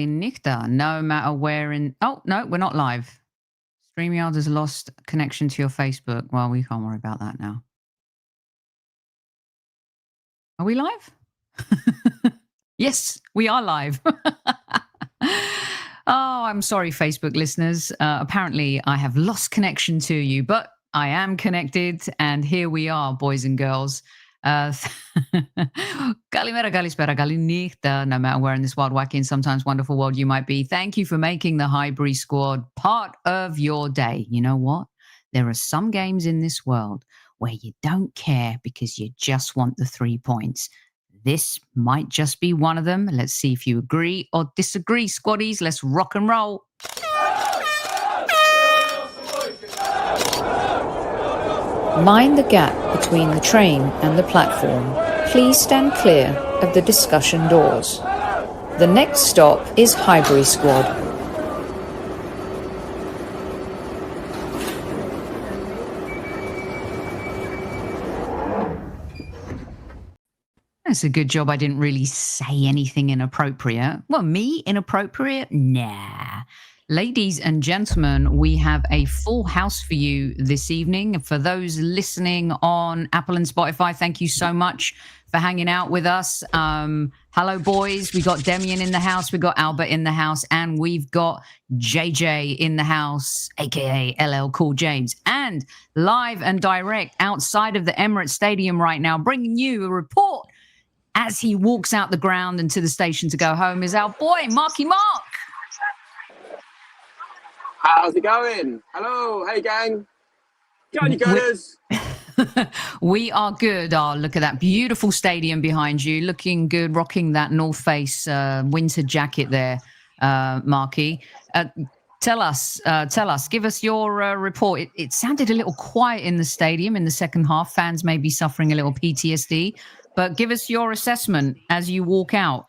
Nichta. No matter where in... Oh, no, we're not live. StreamYard has lost connection to your Facebook. Well, we can't worry about that now. Are we live? Yes, we are live. Oh, I'm sorry, Facebook listeners. Apparently, I have lost connection to you, but I am connected, and here we are, boys and girls. Kalimera, kalispera, kalinichta, no matter where in this wild, wacky, and sometimes wonderful world you might be. Thank you for making the Highbury Squad part of your day. You know what? There are some games in this world where you don't care because you just want the 3 points. This might just be one of them. Let's see if you agree or disagree, squaddies. Let's rock and roll. Mind the gap between the train and the platform. Please stand clear of the discussion doors. The next stop is Highbury Squad. That's a good job I didn't really say anything inappropriate. Well, me? Inappropriate? Nah. Ladies and gentlemen, we have a full house for you this evening. For those listening on Apple and Spotify, thank you so much for hanging out with us. Hello, boys. We got Demian in the house. We got Albert in the house. And we've got JJ in the house, a.k.a. LL Cool James. And live and direct outside of the Emirates Stadium right now, bringing you a report as he walks out the ground and to the station to go home is our boy, Marky Mark. How's it going? Hello, hey gang. Got you gunners. We are good. Oh, look at that beautiful stadium behind you. Looking good, rocking that North Face winter jacket there, Marky. Tell us, give us your report. It sounded a little quiet in the stadium in the second half. Fans may be suffering a little PTSD. But give us your assessment as you walk out.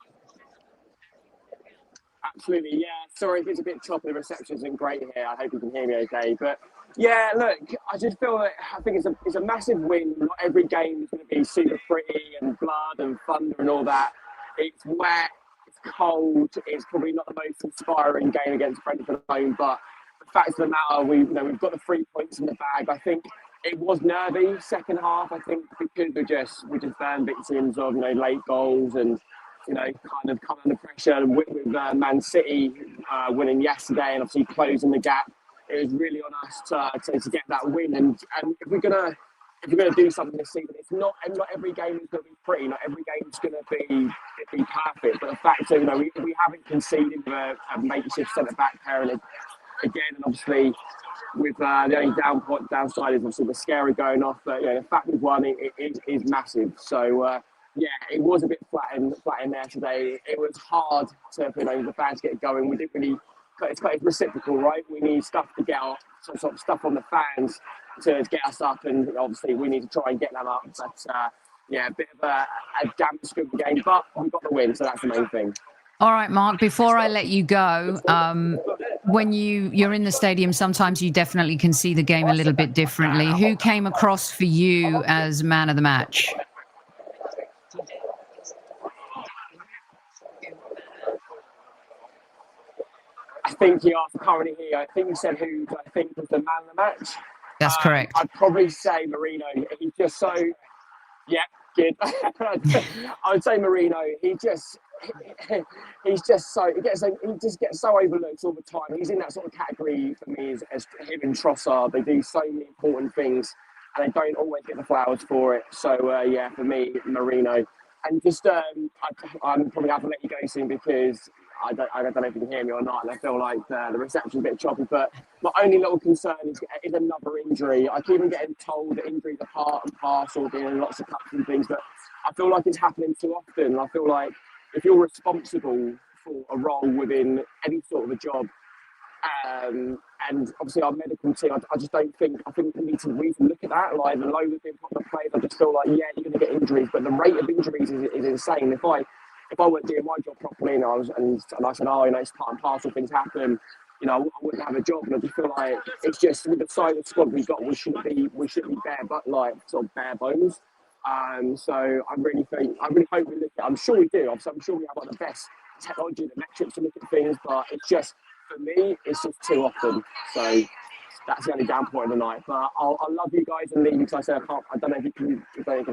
Absolutely, yeah. Sorry if it's a bit choppy. The reception isn't great here. I hope you can hear me okay. But yeah, look, I just feel like I think it's a massive win. Not every game is going to be super pretty and blood and thunder and all that. It's wet, it's cold. It's probably not the most inspiring game against Brentford at home. But the fact of the matter, we've got the 3 points in the bag. I think it was nervy second half. I think because we just burned victims of late goals and kind of come under pressure and with Man City winning yesterday and obviously closing the gap. It was really on us to get that win. And if we're gonna do something this season, it's not every game is going to be pretty. Not every game is going to be perfect. But the fact that we haven't conceded a makeshift centre back pairing again, and obviously. With the only downside is obviously the scary going off, but the fact we've won it is massive. So it was a bit flat in there today. It was hard to the fans get going. We didn't really. It's reciprocal, right? We need stuff to get our sort of stuff on the fans to get us up, and obviously we need to try and get them up. But a bit of a damn good game, but we got the win, so that's the main thing. All right, Mark, before I let you go, when you're in the stadium, sometimes you definitely can see the game a little bit differently. Who came across for you as man of the match? I think you asked currently here. I think you said who I think was the man of the match. That's correct. I'd probably say Merino. He's just so... Yeah, good. I would say Merino. He just gets so overlooked all the time. He's in that sort of category for me as him and Trossard. They do so many important things and they don't always get the flowers for it. So for me, Merino. And just I'm probably have to let you go soon because I don't know if you can hear me or not, and I feel like the reception's a bit choppy. But my only little concern is another injury. I keep on getting told that injuries are part and parcel, being in lots of cups and things, but I feel like it's happening too often. And I feel like if you're responsible for a role within any sort of a job, and obviously our medical team, I just don't think, I think we need to look at that. Like the load of the players, I just feel like, yeah, you're going to get injuries, but the rate of injuries is insane. If I weren't doing my job properly and I said, it's part and parcel, things happen, I wouldn't have a job. And I just feel like it's just with the size of squad we've got, we shouldn't be bare bones. So I really hope we look at. I'm sure we do. I'm sure we have like the best technology, the metrics to look at things, but it's just for me, it's just too often. So that's the only down point of the night. But I'll love you guys and leave you because I said I don't know if you can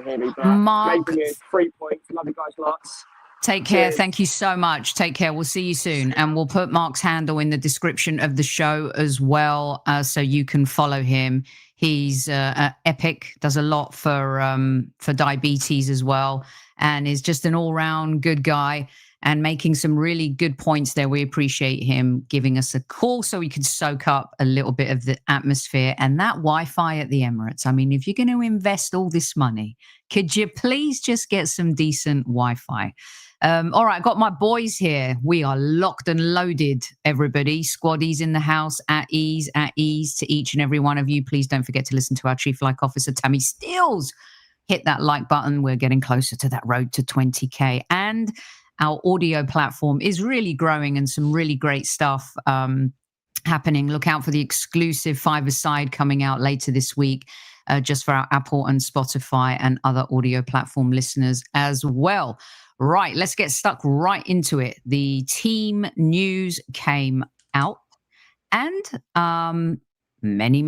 hear me, but Mark, making it 3 points. Love you guys lots. Take care. Thank you so much. Take care. We'll see you soon. And we'll put Mark's handle in the description of the show as well, so you can follow him. He's epic, does a lot for diabetes as well, and is just an all-round good guy and making some really good points there. We appreciate him giving us a call so we could soak up a little bit of the atmosphere and that Wi-Fi at the Emirates. I mean, if you're going to invest all this money, could you please just get some decent Wi-Fi? All right, got my boys here. We are locked and loaded, everybody. Squaddies in the house, at ease to each and every one of you. Please don't forget to listen to our Chief Like Officer, Tammy Steels. Hit that like button. We're getting closer to that road to 20K. And our audio platform is really growing and some really great stuff happening. Look out for the exclusive five-a-side coming out later this week, just for our Apple and Spotify and other audio platform listeners as well. Right, let's get stuck right into it. The team news came out and many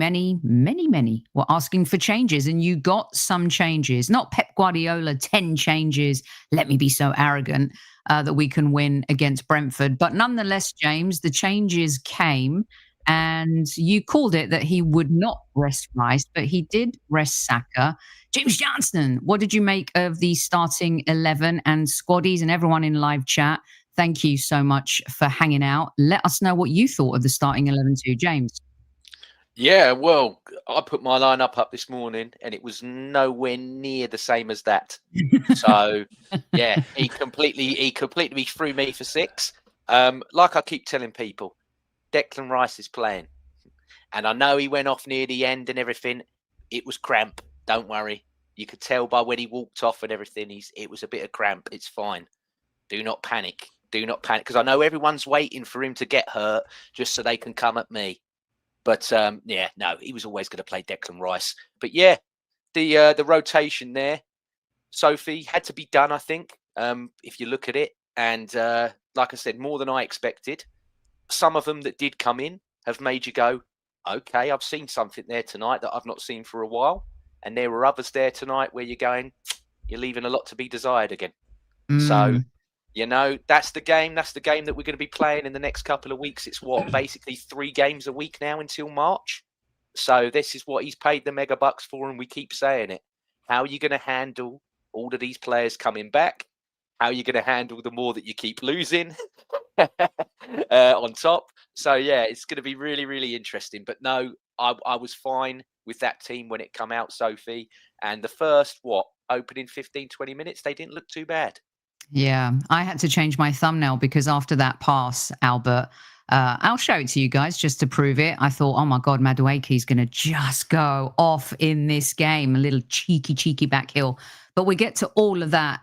were asking for changes, and you got some changes. Not Pep Guardiola, 10 changes, let me be so arrogant, that we can win against Brentford. But nonetheless, James, the changes came, and you called it that he would not rest Rice, but he did rest Saka. James Johnston, what did you make of the starting 11 and squaddies and everyone in live chat? Thank you so much for hanging out. Let us know what you thought of the starting 11 too, James. Yeah, well, I put my lineup up this morning and it was nowhere near the same as that. So, yeah, he completely threw me for 6. Like I keep telling people, Declan Rice is playing. And I know he went off near the end and everything. It was cramp. Don't worry. You could tell by when he walked off and everything, it was a bit of cramp. It's fine. Do not panic. Do not panic. Because I know everyone's waiting for him to get hurt just so they can come at me. But, yeah, no, he was always going to play Declan Rice. But, yeah, the rotation there, Sophie, had to be done, I think, if you look at it. And, like I said, more than I expected. Some of them that did come in have made you go, okay, I've seen something there tonight that I've not seen for a while. And there were others there tonight where you're going, you're leaving a lot to be desired again. So, you know, that's the game. That's the game that we're going to be playing in the next couple of weeks. It's basically 3 games a week now until March. So this is what he's paid the mega bucks for, and we keep saying it. How are you going to handle all of these players coming back? How are you going to handle the more that you keep losing on top? So, yeah, it's going to be really, really interesting. But no, I was fine with that team when it come out, Sophie. And the first, opening 15, 20 minutes, they didn't look too bad. Yeah, I had to change my thumbnail because after that pass, Albert, I'll show it to you guys just to prove it. I thought, oh my God, Madueke's going to just go off in this game, a little cheeky back heel. But we get to all of that.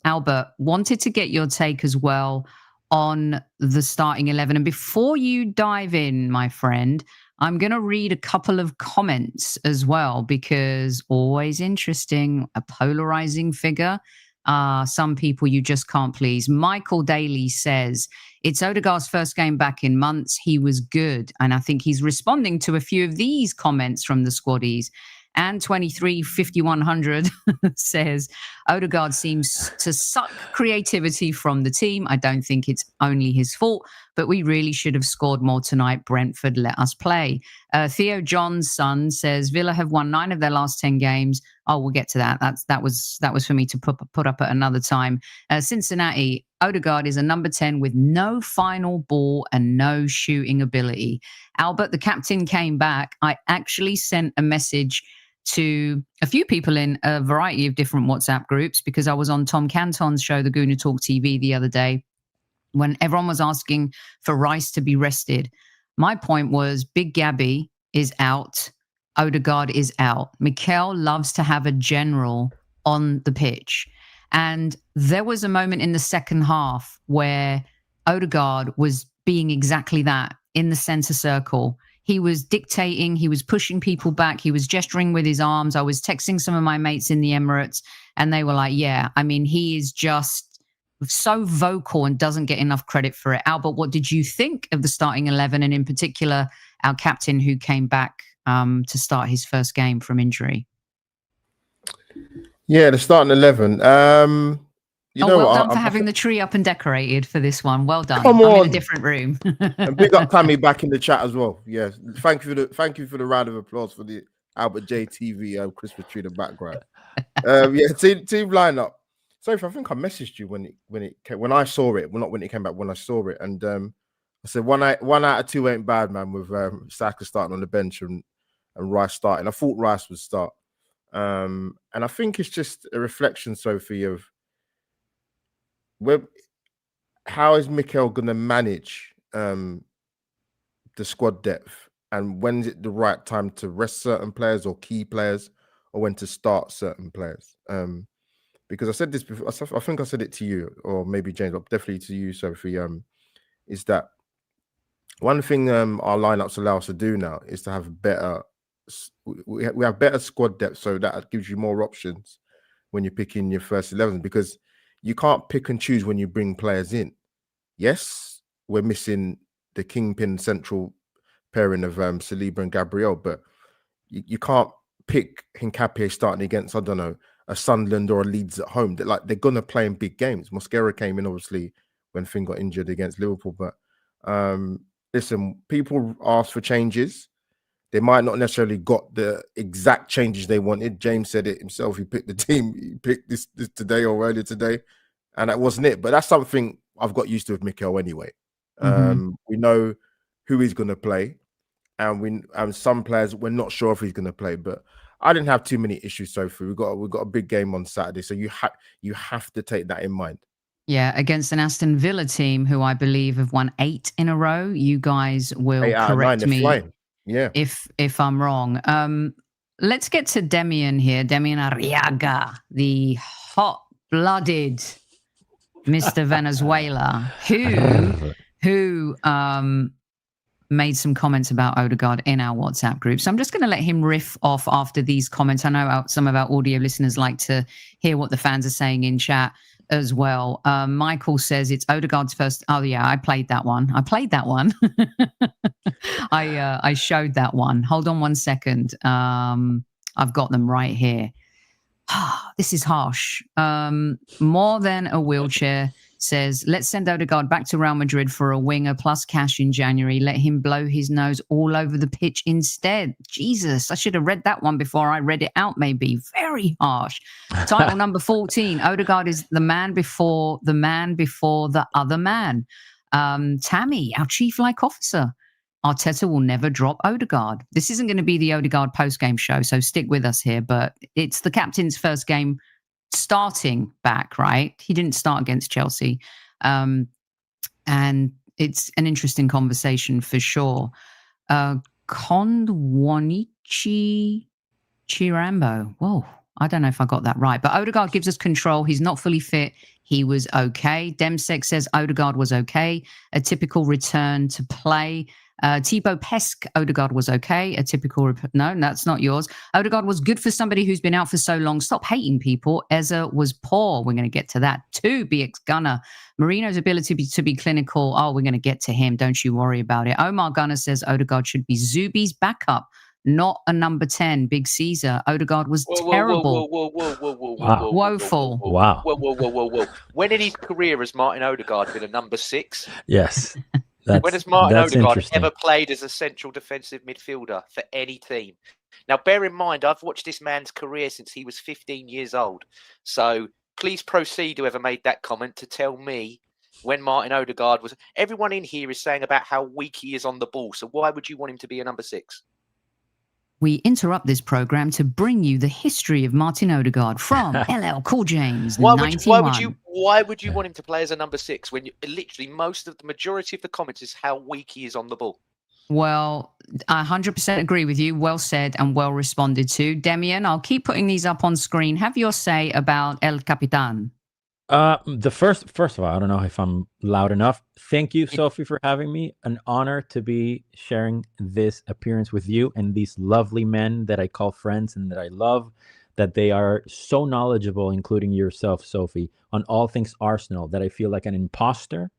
Albert, wanted to get your take as well on the starting 11. And before you dive in, my friend, I'm going to read a couple of comments as well, because always interesting, a polarizing figure. Some people you just can't please. Michael Daly says, it's Odegaard's first game back in months. He was good. And I think he's responding to a few of these comments from the squaddies. And 235100 says, Odegaard seems to suck creativity from the team. I don't think it's only his fault, but we really should have scored more tonight. Brentford, let us play. Theo John's son says, Villa have won 9 of their last 10 games. Oh, we'll get to that. That was for me to put up at another time. Cincinnati, Odegaard is a number 10 with no final ball and no shooting ability. Albert, the captain, came back. I actually sent a message to a few people in a variety of different WhatsApp groups because I was on Tom Canton's show, the Gooner Talk TV, the other day when everyone was asking for Rice to be rested. My point was Big Gabby is out. Odegaard is out. Mikel loves to have a general on the pitch. And there was a moment in the second half where Odegaard was being exactly that in the center circle. He was dictating. He was pushing people back. He was gesturing with his arms. I was texting some of my mates in the Emirates, and they were like, yeah, I mean, he is just so vocal and doesn't get enough credit for it. Albert, what did you think of the starting 11, and in particular, our captain who came back to start his first game from injury? Yeah, the starting 11. Well done for having the tree up and decorated for this one. Well done. Come on. I'm in a different room. And big up Tammy back in the chat as well. Yes, thank you for the round of applause for the Albert J TV Christmas tree in the background. Team lineup. Sophie, I think I messaged you when I saw it. Well, not when it came back, when I saw it, and I said one out of two ain't bad, man. With Saka starting on the bench and Rice starting. I thought Rice would start, and I think it's just a reflection, Sophie, of how is Mikel going to manage the squad depth, and when is it the right time to rest certain players or key players, or when to start certain players? Because I said this before, I think I said it to you, or maybe James, but definitely to you, Sophie, is that one thing our lineups allow us to do now is to have better, we have better squad depth, so that gives you more options when you're picking your first 11, because you can't pick and choose when you bring players in. Yes, we're missing the kingpin central pairing of Saliba and Gabriel, but you can't pick Hincapie starting against, I don't know, a Sunderland or a Leeds at home. They're going to play in big games. Mosquera came in, obviously, when Finn got injured against Liverpool. But listen, people ask for changes. They might not necessarily got the exact changes they wanted. James said it himself. He picked the team. He picked this today or earlier today, and that wasn't it. But that's something I've got used to with Mikel anyway. We know who he's going to play, and some players we're not sure if he's going to play. But I didn't have too many issues, Sophie. We've got a big game on Saturday, so you have to take that in mind. Yeah, against an Aston Villa team who I believe have won 8 in a row. You guys will correct me. Yeah, if I'm wrong. Let's get to Demian here. Demian Arriaga, the hot-blooded Mr. Venezuela, who made some comments about Odegaard in our WhatsApp group. So I'm just going to let him riff off after these comments. I know some of our audio listeners like to hear what the fans are saying in chat as well. Michael says it's Odegaard's first. Oh yeah, I played that one. I showed that one. Hold on one second. I've got them right here. This is harsh. More than a wheelchair says, let's send Odegaard back to Real Madrid for a winger plus cash in January. Let him blow his nose all over the pitch instead. Jesus, I should have read that one before I read it out, maybe. Very harsh. Title number 14, Odegaard is the man before the other man. Tammy, our chief like officer. Arteta will never drop Odegaard. This isn't going to be the Odegaard post-game show, so stick with us here, but it's the captain's first game starting back, right? He didn't start against Chelsea. And it's an interesting conversation for sure. Kondwanichi Chirambo. Whoa, I don't know if I got that right. But Odegaard gives us control. He's not fully fit. He was okay. Demsek says Odegaard was okay. A typical return to play. Thibaut Pesque, Odegaard was okay. A typical... No, that's not yours. Odegaard was good for somebody who's been out for so long. Stop hating people. Eza was poor. We're going to get to that. 2, BX Gunner. Marino's ability to be clinical. Oh, we're going to get to him. Don't you worry about it. Omar Gunner says Odegaard should be Zubi's backup, not a number 10. Big Caesar. Odegaard was terrible. Woeful. Wow. Whoa. When in his career has Martin Odegaard been a number 6? Yes. When has Martin Odegaard ever played as a central defensive midfielder for any team? Now, bear in mind, I've watched this man's career since he was 15 years old. So please proceed, whoever made that comment, to tell me when Martin Odegaard was... Everyone in here is saying about how weak he is on the ball. So why would you want him to be a number 6? We interrupt this program to bring you the history of Martin Odegaard from LL Cool James. Why would you want him to play as a number 6 when literally the majority of the comments is how weak he is on the ball? Well, I 100% agree with you. Well said and well responded to. Demian, I'll keep putting these up on screen. Have your say about El Capitan. First of all, I don't know if I'm loud enough. Thank you, Sophie, for having me. An honor to be sharing this appearance with you and these lovely men that I call friends and that I love. That they are so knowledgeable, including yourself, Sophie, on all things Arsenal. That I feel like an imposter,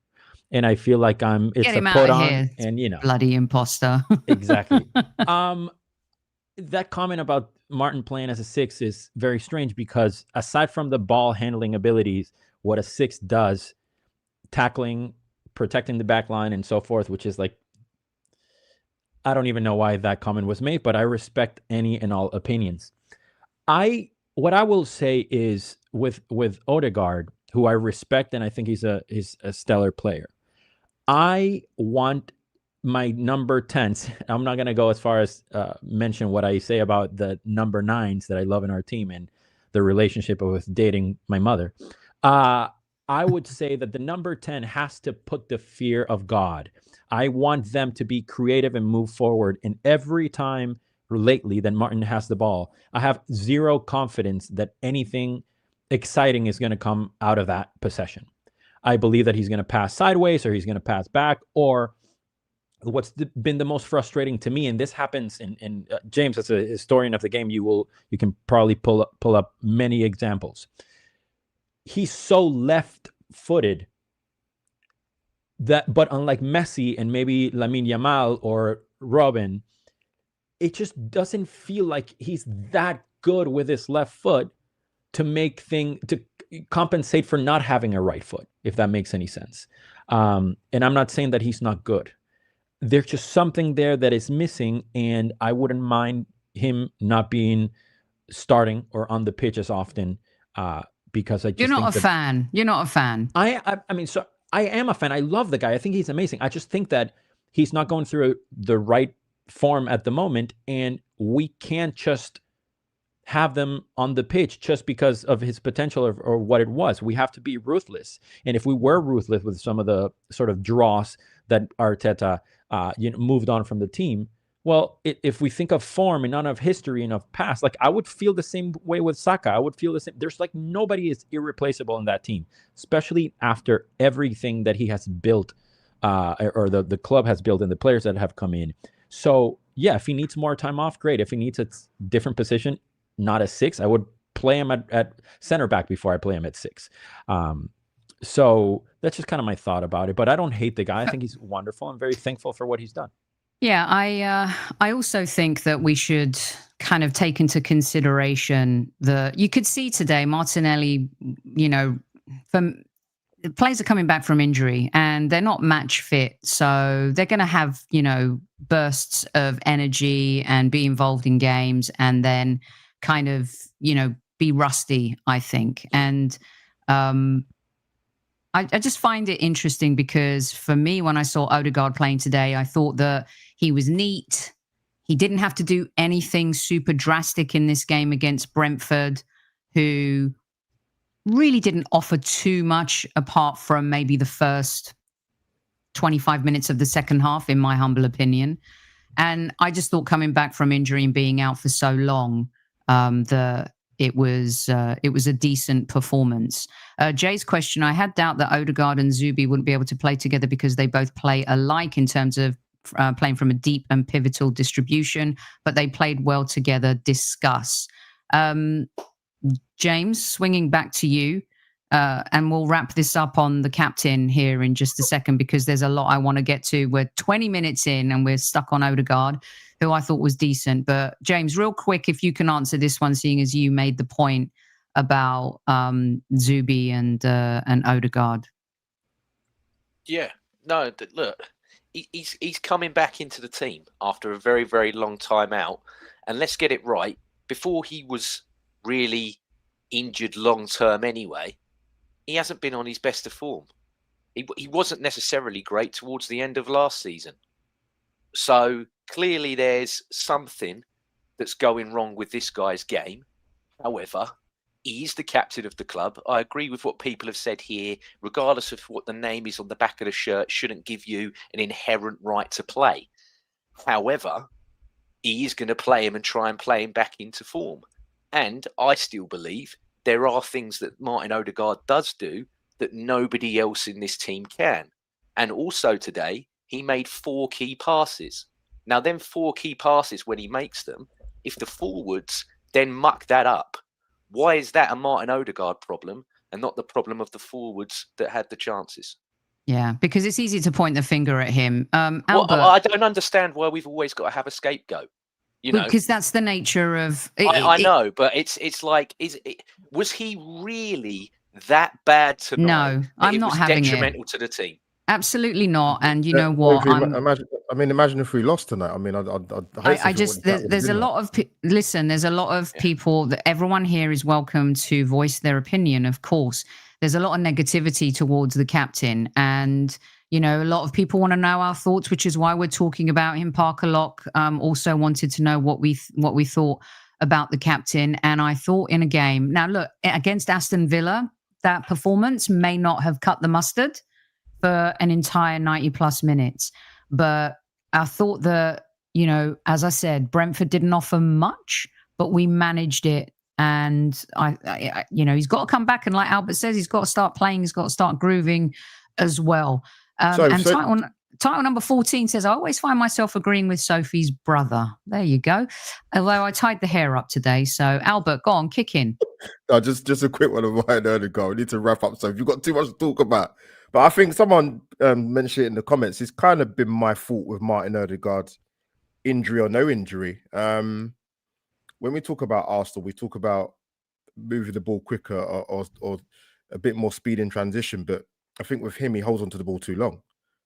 and I feel like Get it's a him out put of on, here, and bloody imposter. exactly. Um, that comment about Martin playing as a 6 is very strange because aside from the ball handling abilities, what a 6 does, tackling, protecting the back line, and so forth, which is like, I don't even know why that comment was made, but I respect any and all opinions. What I will say is with Odegaard, who I respect and I think he's a stellar player. I want my number 10s. I'm not going to go as far as mention what I say about the number 9s that I love in our team and the relationship with dating my mother. I would say that the number 10 has to put the fear of God. I want them to be creative and move forward. And every time lately that Martin has the ball, I have zero confidence that anything exciting is going to come out of that possession. I believe that he's going to pass sideways or he's going to pass back. Or what's been the most frustrating to me, and this happens in James, as a historian of the game, you can probably pull up many examples. He's so left-footed but unlike Messi and maybe Lamine Yamal or Robin, it just doesn't feel like he's that good with his left foot to compensate for not having a right foot, if that makes any sense. And I'm not saying that he's not good. There's just something there that is missing, and I wouldn't mind him not being starting or on the pitch as often because I just You're not think a fan. You're not a fan. I mean, so I am a fan. I love the guy. I think he's amazing. I just think that he's not going through the right form at the moment, and we can't just have them on the pitch just because of his potential or what it was. We have to be ruthless. And if we were ruthless with some of the sort of dross that Arteta moved on from the team, well, if we think of form and not of history and of past, like I would feel the same way with Saka. I would feel the same. There's like nobody is irreplaceable in that team, especially after everything that he has built or the club has built and the players that have come in. So yeah, if he needs more time off, great. If he needs a different position, not a 6, I would play him at center back before I play him at 6. So that's just kind of my thought about it. But I don't hate the guy. I think he's wonderful. I'm very thankful for what he's done. Yeah, I also think that we should kind of take into consideration you could see today Martinelli, from players are coming back from injury and they're not match fit. So they're going to have, bursts of energy and be involved in games and then kind of, be rusty, I think. And I just find it interesting because for me, when I saw Odegaard playing today, I thought that he was neat. He didn't have to do anything super drastic in this game against Brentford, who really didn't offer too much apart from maybe the first 25 minutes of the second half, in my humble opinion. And I just thought coming back from injury and being out for so long, it was a decent performance. Jay's question, I had doubt that Odegaard and Zubi wouldn't be able to play together because they both play alike in terms of playing from a deep and pivotal distribution, but they played well together. Discuss. James, swinging back to you, and we'll wrap this up on the captain here in just a second because there's a lot I want to get to. We're 20 minutes in and we're stuck on Odegaard, who I thought was decent. But James, real quick, if you can answer this one, seeing as you made the point about Zubi and Odegaard. Yeah, no, look, he's coming back into the team after a very, very long time out. And let's get it right, before he was really injured long term anyway, he hasn't been on his best of form. He wasn't necessarily great towards the end of last season. So clearly there's something that's going wrong with this guy's game. However, he is the captain of the club. I agree with what people have said here. Regardless of what the name is on the back of the shirt, shouldn't give you an inherent right to play. However, he is going to play him and try and play him back into form. And I still believe there are things that Martin Odegaard does do that nobody else in this team can. And also today, he made 4 key passes. Now, them 4 key passes, when he makes them, if the forwards then muck that up, why is that a Martin Odegaard problem and not the problem of the forwards that had the chances? Yeah, because it's easy to point the finger at him. Well, Albert, I don't understand why we've always got to have a scapegoat. You know, because that's the nature of I know, but it's like, was he really that bad tonight? No, that I'm it not was having detrimental to the team. Absolutely not. And you know what? Imagine if we lost tonight. I mean, there's a lot of there's a lot of people that everyone here is welcome to voice their opinion. Of course, there's a lot of negativity towards the captain, and you know, a lot of people want to know our thoughts, which is why we're talking about him. Parker Locke also wanted to know what we thought about the captain, and I thought in a game. Now, look, against Aston Villa, that performance may not have cut the mustard for an entire 90 plus minutes. But I thought that, you know, as I said, Brentford didn't offer much, but we managed it. And I you know, he's got to come back. And like Albert says, he's got to start playing. He's got to start grooving as well. Title number 14 says, I always find myself agreeing with Sophie's brother. There you go. Although I tied the hair up today. So Albert, go on, kick in. No, just a quick one of mine earlier ago. We need to wrap up. So if you've got too much to talk about. But I think someone mentioned it in the comments. It's kind of been my fault with Martin Odegaard's injury or no injury. When we talk about Arsenal, we talk about moving the ball quicker or a bit more speed in transition. But I think with him, he holds onto the ball too long.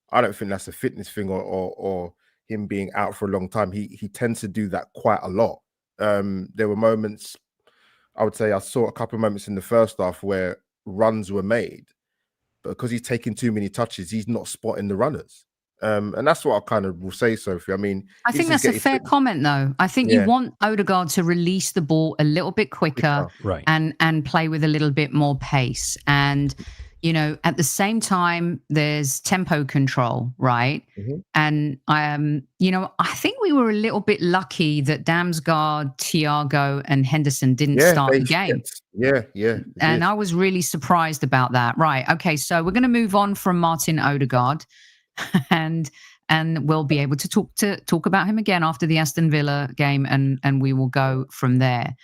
I don't think that's a fitness thing or him being out for a long time. He tends to do that quite a lot. There were moments, I would say I saw a couple of moments in the first half where runs were made. Because he's taking too many touches, he's not spotting the runners. And that's what I kind of will say, Sophie. I mean, I think that's a fair comment, though. I think you want Odegaard to release the ball a little bit quicker, right, and play with a little bit more pace. And, you know, at the same time, there's tempo control, right? Mm-hmm. And, you know, I think we were a little bit lucky that Damsgaard, Thiago, and Henderson didn't start the game. Yeah. And I was really surprised about that. Right. Okay. So we're going to move on from Martin Odegaard, and we'll be able to talk about him again after the Aston Villa game, and we will go from there.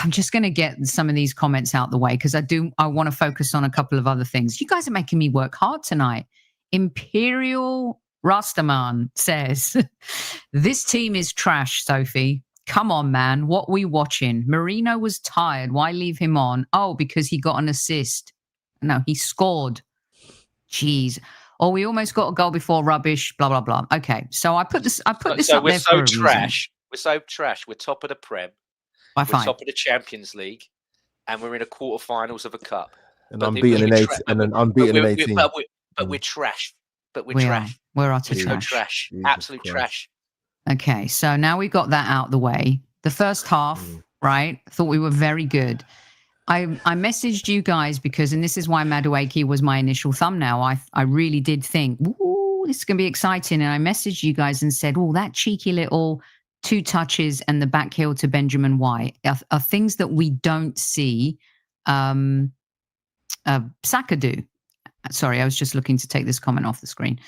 I'm just going to get some of these comments out the way because I want to focus on a couple of other things. You guys are making me work hard tonight. Imperial Rastaman says, this team is trash, Sophie. Come on, man. What we watching? Merino was tired. Why leave him on? Oh, because he got an assist. No, he scored. Jeez. Oh, we almost got a goal before rubbish, blah, blah, blah. Okay. So I put this up there for a reason. We're so trash. We're top of the Prem. We're top of the Champions League, and we're in a quarterfinals of a cup. And unbeaten in 18. But we're trash. We're trash. We're utter trash. So trash. Absolute trash. Okay, so now we got that out the way. The first half, right? I thought we were very good. I messaged you guys because, and this is why Madueke was my initial thumbnail. I really did think, ooh, this is going to be exciting. And I messaged you guys and said, oh, that cheeky little 2 touches and the back heel to Benjamin White are things that we don't see Saka do. Sorry, I was just looking to take this comment off the screen.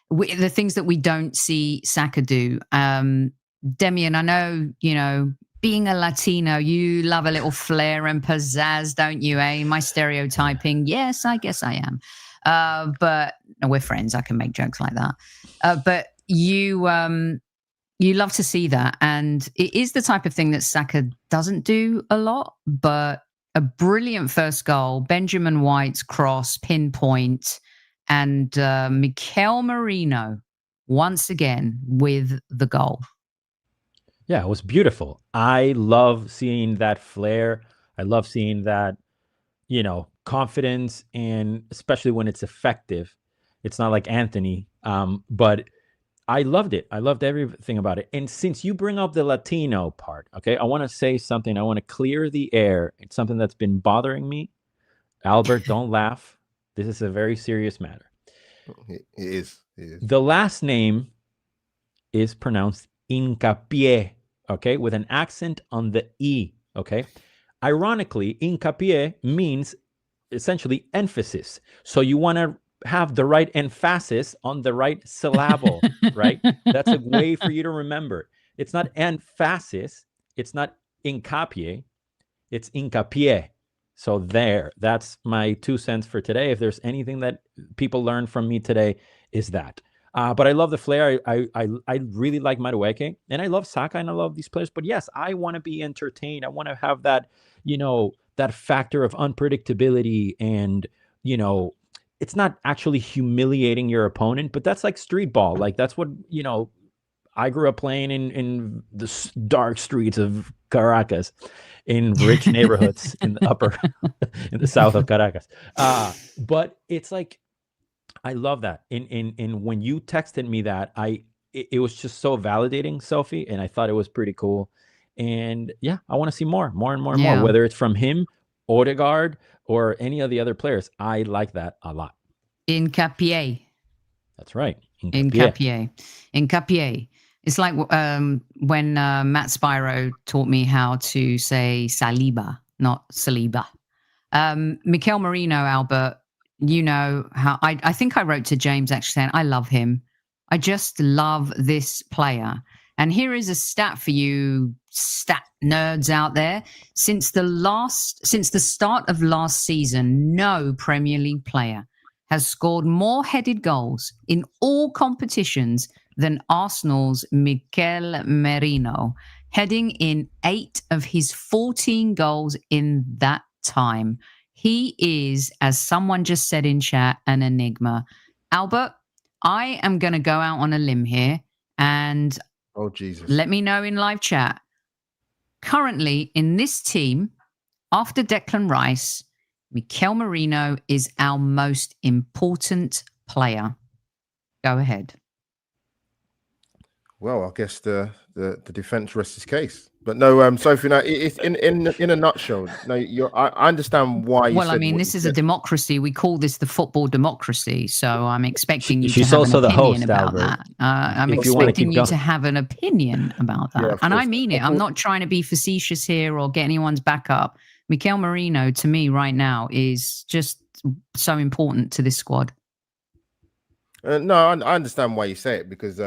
The things that we don't see Saka do. Demian, I know, you know, being a Latino, you love a little flair and pizzazz, don't you, eh? My stereotyping. Yes, I guess I am. But no, we're friends. I can make jokes like that. But you love to see that. And it is the type of thing that Saka doesn't do a lot, but a brilliant first goal, Benjamin White's cross, pinpoint, and Mikel Merino once again with the goal. Yeah, it was beautiful. I love seeing that flair. I love seeing that, you know, confidence, and especially when it's effective. It's not like Anthony, but I loved it. I loved everything about it. And since you bring up the Latino part, okay, I want to say something. I want to clear the air. It's something that's been bothering me. Albert, don't laugh. This is a very serious matter. It is. The last name is pronounced Hincapie, okay, with an accent on the E, okay? Ironically, Hincapie means essentially emphasis. So you want to have the right emphasis on the right syllable, right? That's a way for you to remember. It's not emphasis. It's not Hincapie. It's Hincapie. So that's my 2 cents for today. If there's anything that people learn from me today, is that. But I love the flair. I really like Madueke, and I love Saka, and I love these players. But yes, I want to be entertained. I want to have that, that factor of unpredictability, and it's not actually humiliating your opponent, but that's like street ball. Like that's what I grew up playing in the dark streets of Caracas, in rich neighborhoods in the south of Caracas. But it's like, I love that. In when you texted me that, it was just so validating, Sophie, and I thought it was pretty cool. And yeah, I want to see more and more, whether it's from him, Odegaard, or any of the other players. I like that a lot. Hincapie. That's right. Hincapie. It's like when Matt Spyro taught me how to say Saliba, not Saliba. Mikel Merino, Albert, how I think I wrote to James actually saying I love him. I just love this player. And here is a stat for you stat nerds out there. Since the start of last season, no Premier League player has scored more headed goals in all competitions than Arsenal's Mikel Merino, heading in 8 of his 14 goals in that time. He is, as someone just said in chat, an enigma. Albert, I am going to go out on a limb here and let me know in live chat. Currently, in this team, after Declan Rice, Mikel Merino is our most important player. Go ahead. Well, I guess the defense rests its case. But no, Sophie, no, it's in a nutshell. No, I understand why you said. Well, I mean, this is a democracy. We call this the football democracy. So I'm expecting you to She's have also an the opinion host, about Albert. that. I'm expecting you to have an opinion about that. Yeah, and I mean it. I'm not trying to be facetious here or get anyone's back up. Mikel Merino, to me right now, is just so important to this squad. No, I understand why you say it, because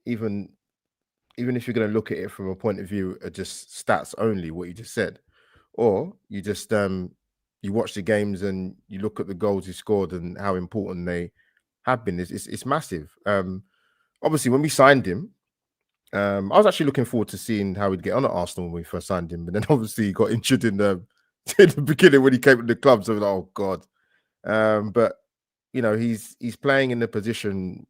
even if you're going to look at it from a point of view of just stats only, what you just said, or you just you watch the games and you look at the goals he scored and how important they have been, it's massive. Obviously, when we signed him, I was actually looking forward to seeing how he'd get on at Arsenal when we first signed him, but then obviously he got injured in the beginning when he came to the club. So I was like, oh God. But he's playing in the position.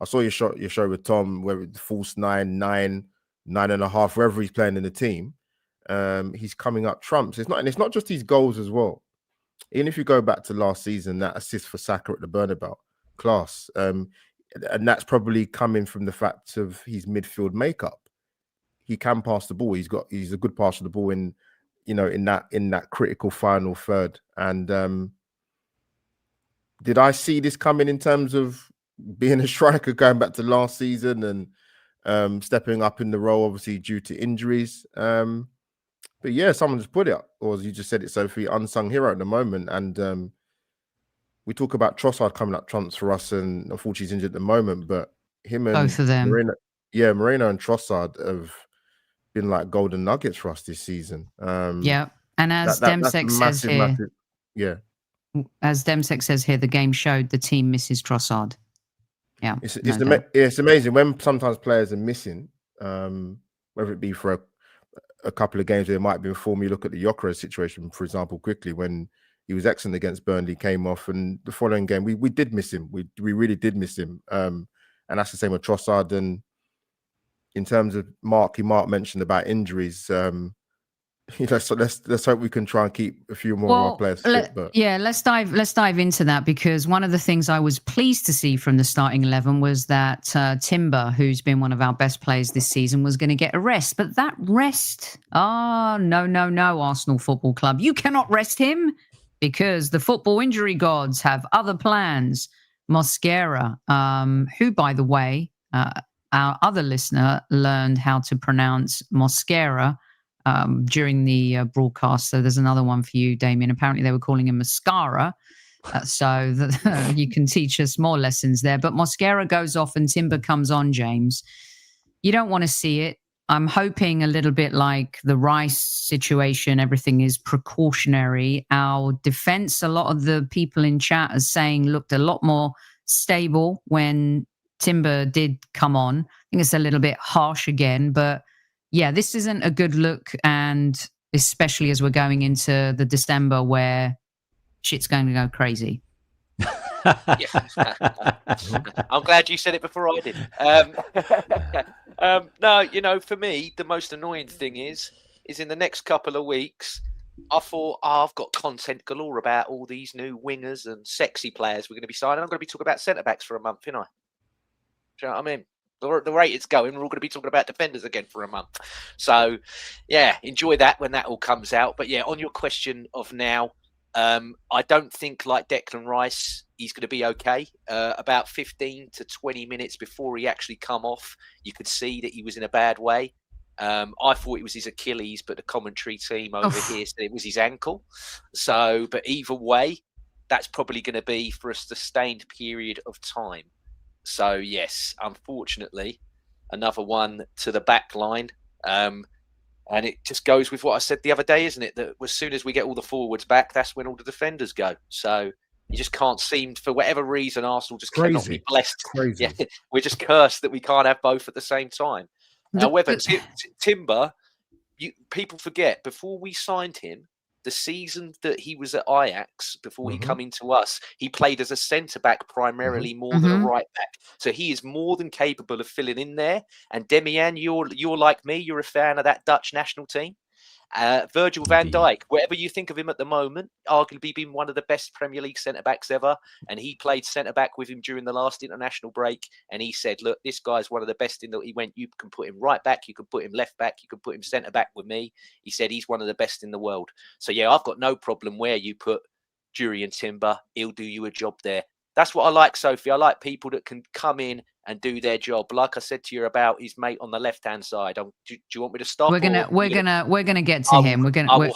I saw your show with Tom, where it's false 9.5, wherever he's playing in the team. He's coming up trumps. It's not just his goals as well. Even if you go back to last season, that assist for Saka at the Bernabeu, class. And that's probably coming from the fact of his midfield makeup. He can pass the ball. He's a good passer of the ball in that critical final third. And did I see this coming in terms of being a striker going back to last season and stepping up in the role, obviously due to injuries? But yeah, someone just put it up, or as you just said it, Sophie, unsung hero at the moment. And we talk about Trossard coming up trumps for us, and unfortunately he's injured at the moment. But him and both of them, Merino and Trossard have been like golden nuggets for us this season. Yeah, and as Demsek says here, as Demsek says here, the game showed the team misses Trossard. Yeah, it's amazing when sometimes players are missing, whether it be for a couple of games where it might be in form. You look at the Gyökeres situation, for example, quickly, when he was excellent against Burnley, came off, and the following game we did miss him. We really did miss him. And that's the same with Trossard. And in terms of Marky Mark mentioned about injuries, so let's hope we can try and keep a few more of our players fit. Let's dive into that, because one of the things I was pleased to see from the starting 11 was that Timber, who's been one of our best players this season, was going to get a rest. But that rest, no, Arsenal Football Club, you cannot rest him, because the football injury gods have other plans. Mosquera, who, by the way, our other listener learned how to pronounce Mosquera during the broadcast. So there's another one for you, Demian. Apparently they were calling him Mascara. So that you can teach us more lessons there. But Mosquera goes off and Timber comes on, James. You don't want to see it. I'm hoping a little bit like the Rice situation, everything is precautionary. Our defense, a lot of the people in chat are saying, looked a lot more stable when Timber did come on. I think it's a little bit harsh again, but yeah, this isn't a good look. And especially as we're going into the December where shit's going to go crazy. I'm glad you said it before I did. No, you know, for me, the most annoying thing is in the next couple of weeks, I thought, I've got content galore about all these new wingers and sexy players we're going to be signing. I'm going to be talking about centre-backs for a month, you know? Do you know what I mean? The rate it's going, we're all going to be talking about defenders again for a month. So, yeah, enjoy that when that all comes out. But, yeah, on your question of now, I don't think, like Declan Rice, he's going to be okay. About 15 to 20 minutes before he actually come off, you could see that he was in a bad way. I thought it was his Achilles, but the commentary team over here said it was his ankle. So, but either way, that's probably going to be for a sustained period of time. So, yes, unfortunately, another one to the back line. And it just goes with what I said the other day, isn't it? That as soon as we get all the forwards back, that's when all the defenders go. So you just can't seem, for whatever reason, Arsenal just cannot be blessed. Yeah, we're just cursed that we can't have both at the same time. However, Timber, people forget, before we signed him, the season that he was at Ajax, before he come into us, he played as a centre-back primarily more than a right-back. So he is more than capable of filling in there. And Demian, you're like me, you're a fan of that Dutch national team. Virgil van Dijk, whatever you think of him at the moment, arguably been one of the best Premier League centre-backs ever. And he played centre-back with him during the last international break. And he said, look, this guy's one of the best in that. He went, you can put him right back, you can put him left back, you can put him centre-back with me. He said he's one of the best in the world. So, yeah, I've got no problem where you put Jurriën Timber. He'll do you a job there. That's what I like, Sophie. I like people that can come in and do their job. Like I said to you about his mate on the left-hand side. Do you want me to stop? We're gonna get to him. I will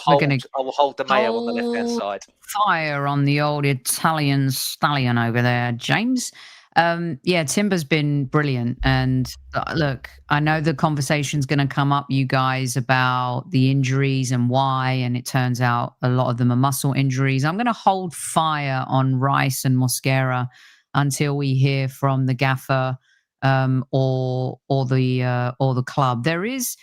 hold the Mayo on the left-hand side. Fire on the old Italian stallion over there, James. Yeah, Timber's been brilliant. And look, I know the conversation's going to come up, you guys, about the injuries and why. And it turns out a lot of them are muscle injuries. I'm going to hold fire on Rice and Mosquera until we hear from the gaffer or the club. There is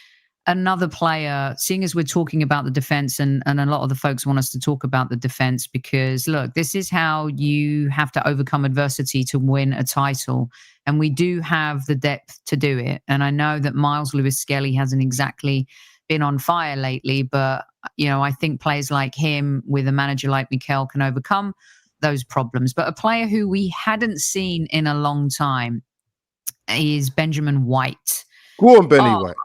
another player, seeing as we're talking about the defense, and a lot of the folks want us to talk about the defense, because look, this is how you have to overcome adversity to win a title. And we do have the depth to do it. And I know that Miles Lewis-Skelly hasn't exactly been on fire lately, but you know, I think players like him with a manager like Mikel can overcome those problems. But a player who we hadn't seen in a long time is Benjamin White. Go on, Benny White.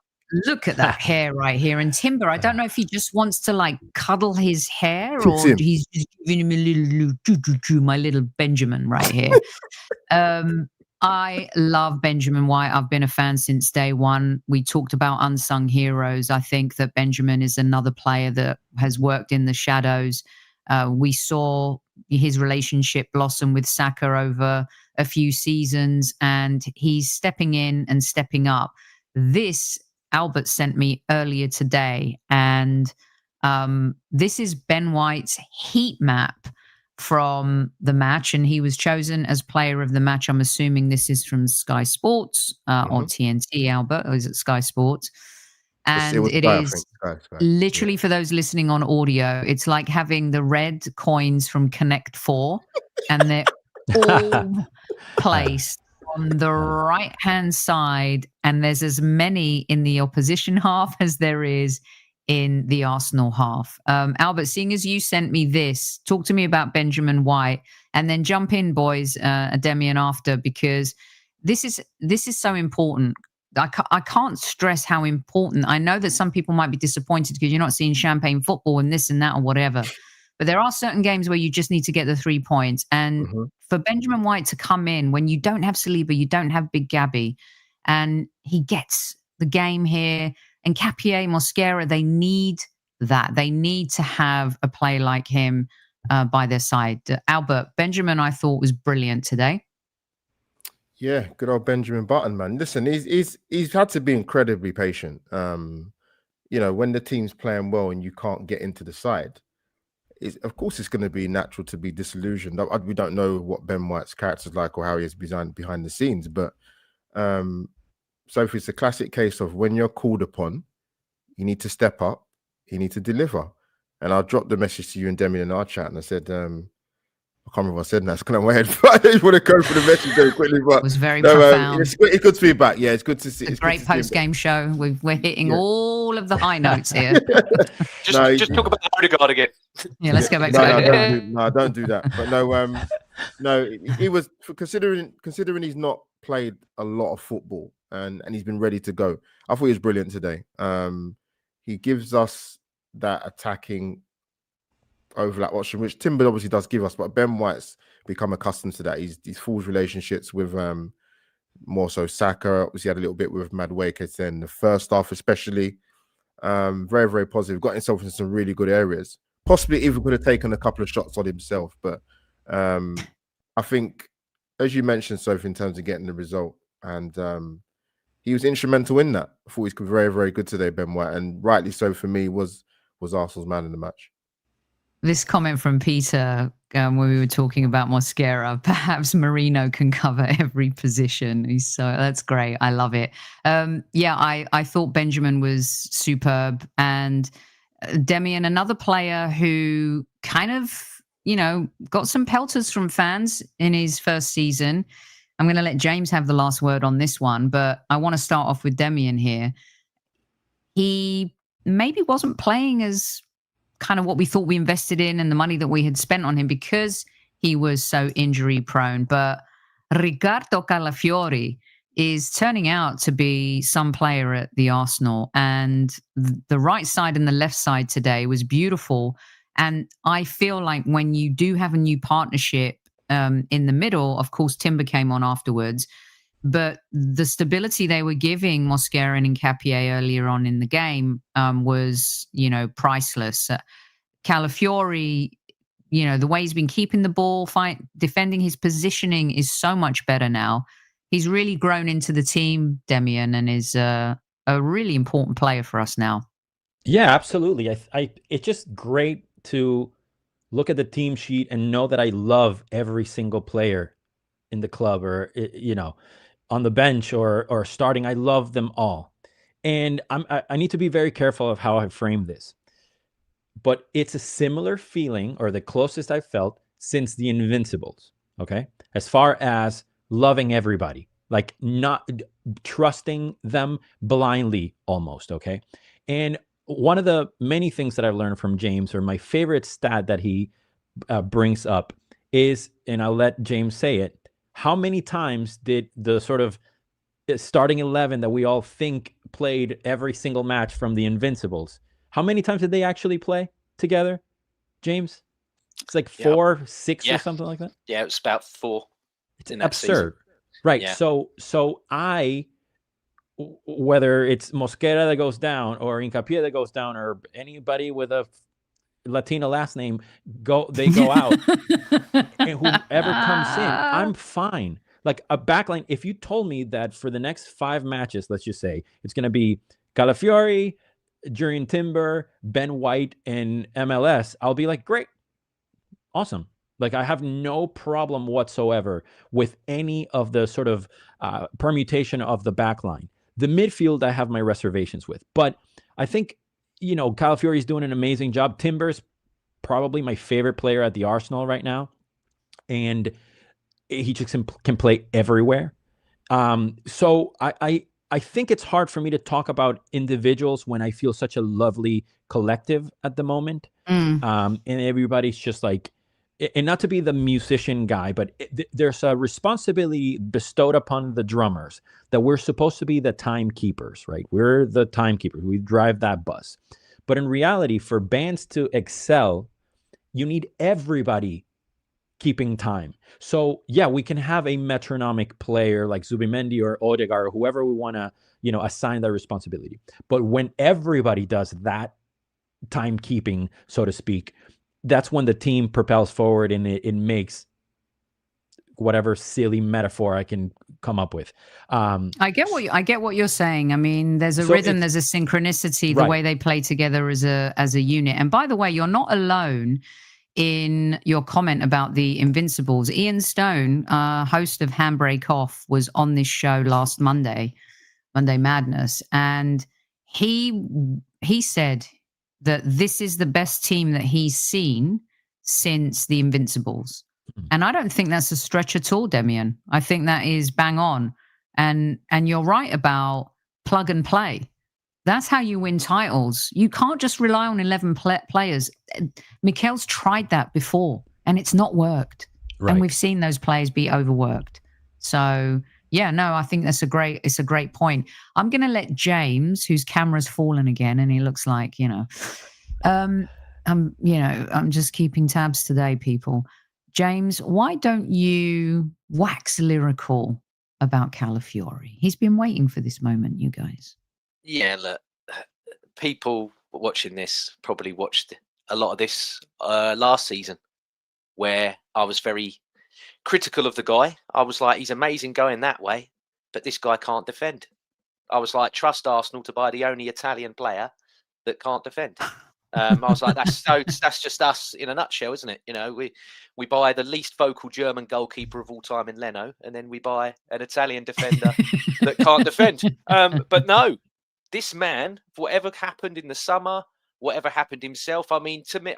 Look at that hair right here. And Timber, I don't know if he just wants to like cuddle his hair or he's just giving him a little, my little Benjamin right here. I love Benjamin White. I've been a fan since day one. We talked about unsung heroes. I think that Benjamin is another player that has worked in the shadows. We saw his relationship blossom with Saka over a few seasons, and he's stepping in and stepping up. This Albert sent me earlier today, and this is Ben White's heat map from the match, and he was chosen as player of the match. I'm assuming this is from Sky Sports or TNT, Albert, or is it Sky Sports? And it is literally, for those listening on audio, it's like having the red coins from Connect 4, and they're all placed on the right-hand side, and there's as many in the opposition half as there is in the Arsenal half. Albert, seeing as you sent me this, talk to me about Benjamin White, and then jump in, boys, Demian after, because this is so important. I can't stress how important. I know that some people might be disappointed because you're not seeing champagne football and this and that or whatever. But there are certain games where you just need to get the 3 points. And for Benjamin White to come in when you don't have Saliba, you don't have Big Gabby, and he gets the game here. Hincapie, Mosquera, they need that. They need to have a player like him by their side. Albert, Benjamin, I thought was brilliant today. Yeah, good old Benjamin Button, man. Listen, he's had to be incredibly patient. You know, when the team's playing well and you can't get into the side, of course it's going to be natural to be disillusioned. We don't know what Ben White's character's like or how he is behind the scenes, but Sophie, it's a classic case of when you're called upon, you need to step up, you need to deliver. And I dropped the message to you and Demian in our chat, and I said, I can't remember what I said now. It's kind of my head. I didn't want to go for the message very quickly, but it was very profound. It's good feedback. Yeah, it's good to see. It's a great post-game show. We're hitting all of the high notes here. just talk about Odegaard again. Yeah, let's go back to Odegaard. No, don't do that. But no, he was considering he's not played a lot of football and he's been ready to go. I thought he was brilliant today. He gives us that attacking overlap option, which Timber obviously does give us, but Ben White's become accustomed to that. He's forged relationships with more so Saka. Obviously had a little bit with Madueke then the first half especially. Very, very positive. Got himself in some really good areas. Possibly even could have taken a couple of shots on himself, but I think, as you mentioned, Sophie, in terms of getting the result, and he was instrumental in that. I thought he was very, very good today, Ben White, and rightly so for me, was Arsenal's man in the match. This comment from Peter when we were talking about Mosquera, perhaps Merino can cover every position. That's great. I love it. I thought Benjamin was superb, and Demian, another player who kind of, got some pelters from fans in his first season. I'm going to let James have the last word on this one, but I want to start off with Demian here. He maybe wasn't playing as kind of what we thought we invested in and the money that we had spent on him because he was so injury prone. But Riccardo Calafiori is turning out to be some player at the Arsenal, and the right side and the left side today was beautiful. And I feel like when you do have a new partnership in the middle, of course, Timber came on afterwards, but the stability they were giving Mosquera and Hincapie earlier on in the game was, priceless. Calafiori, the way he's been keeping the ball, defending his positioning is so much better now. He's really grown into the team, Demian, and is a really important player for us now. Yeah, absolutely. It's just great to look at the team sheet and know that I love every single player in the club, or on the bench or starting. I love them all. And I need to be very careful of how I frame this. But it's a similar feeling, or the closest I've felt since the Invincibles, okay? As far as loving everybody, like not trusting them blindly almost, okay? And one of the many things that I've learned from James, or my favorite stat that he brings up is, and I'll let James say it, how many times did the sort of starting 11 that we all think played every single match from the Invincibles, how many times did they actually play together, James? It's like 4, 6 or something like that? Yeah, it was about 4. It's absurd. Season. Right. Yeah. So whether it's Mosquera that goes down or Hincapie that goes down or anybody with a Latino last name, they go out. And whoever comes in, I'm fine. Like a backline, if you told me that for the next 5 matches, let's just say, it's going to be Calafiori, Jurriën Timber, Ben White, and MLS, I'll be like, great. Awesome. Like I have no problem whatsoever with any of the sort of permutation of the backline. The midfield, I have my reservations with. But I think, Calafiori is doing an amazing job. Timber's probably my favorite player at the Arsenal right now. And he just can play everywhere. So I think it's hard for me to talk about individuals when I feel such a lovely collective at the moment. And everybody's just like, and not to be the musician guy, but there's a responsibility bestowed upon the drummers that we're supposed to be the timekeepers, right? We're the timekeepers. We drive that bus. But in reality, for bands to excel, you need everybody keeping time. So yeah, we can have a metronomic player like Zubimendi or Odegaard or whoever we want to, assign that responsibility. But when everybody does that timekeeping, so to speak, that's when the team propels forward and it makes whatever silly metaphor I can come up with. I get what you're saying. I mean, there's a rhythm, there's a synchronicity, the way they play together as a unit. And by the way, you're not alone in your comment about the Invincibles. Ian Stone, host of Handbrake Off, was on this show last Monday Madness, and he said that this is the best team that he's seen since the Invincibles. And I don't think that's a stretch at all, Demian. I think that is bang on. And you're right about plug and play. That's how you win titles. You can't just rely on 11 players. Mikel's tried that before, and it's not worked. Right. And we've seen those players be overworked. So, yeah, no, I think it's a great point. I'm going to let James, whose camera's fallen again, and he looks like, I'm just keeping tabs today, people. James, why don't you wax lyrical about Calafiori? He's been waiting for this moment, you guys. Yeah, look, people watching this probably watched a lot of this last season, where I was very critical of the guy. I was like, he's amazing going that way, but this guy can't defend. I was like, trust Arsenal to buy the only Italian player that can't defend. I was like, that's just us in a nutshell, isn't it? We buy the least vocal German goalkeeper of all time in Leno, and then we buy an Italian defender that can't defend. But no, this man, whatever happened in the summer, whatever happened himself, I mean, to me,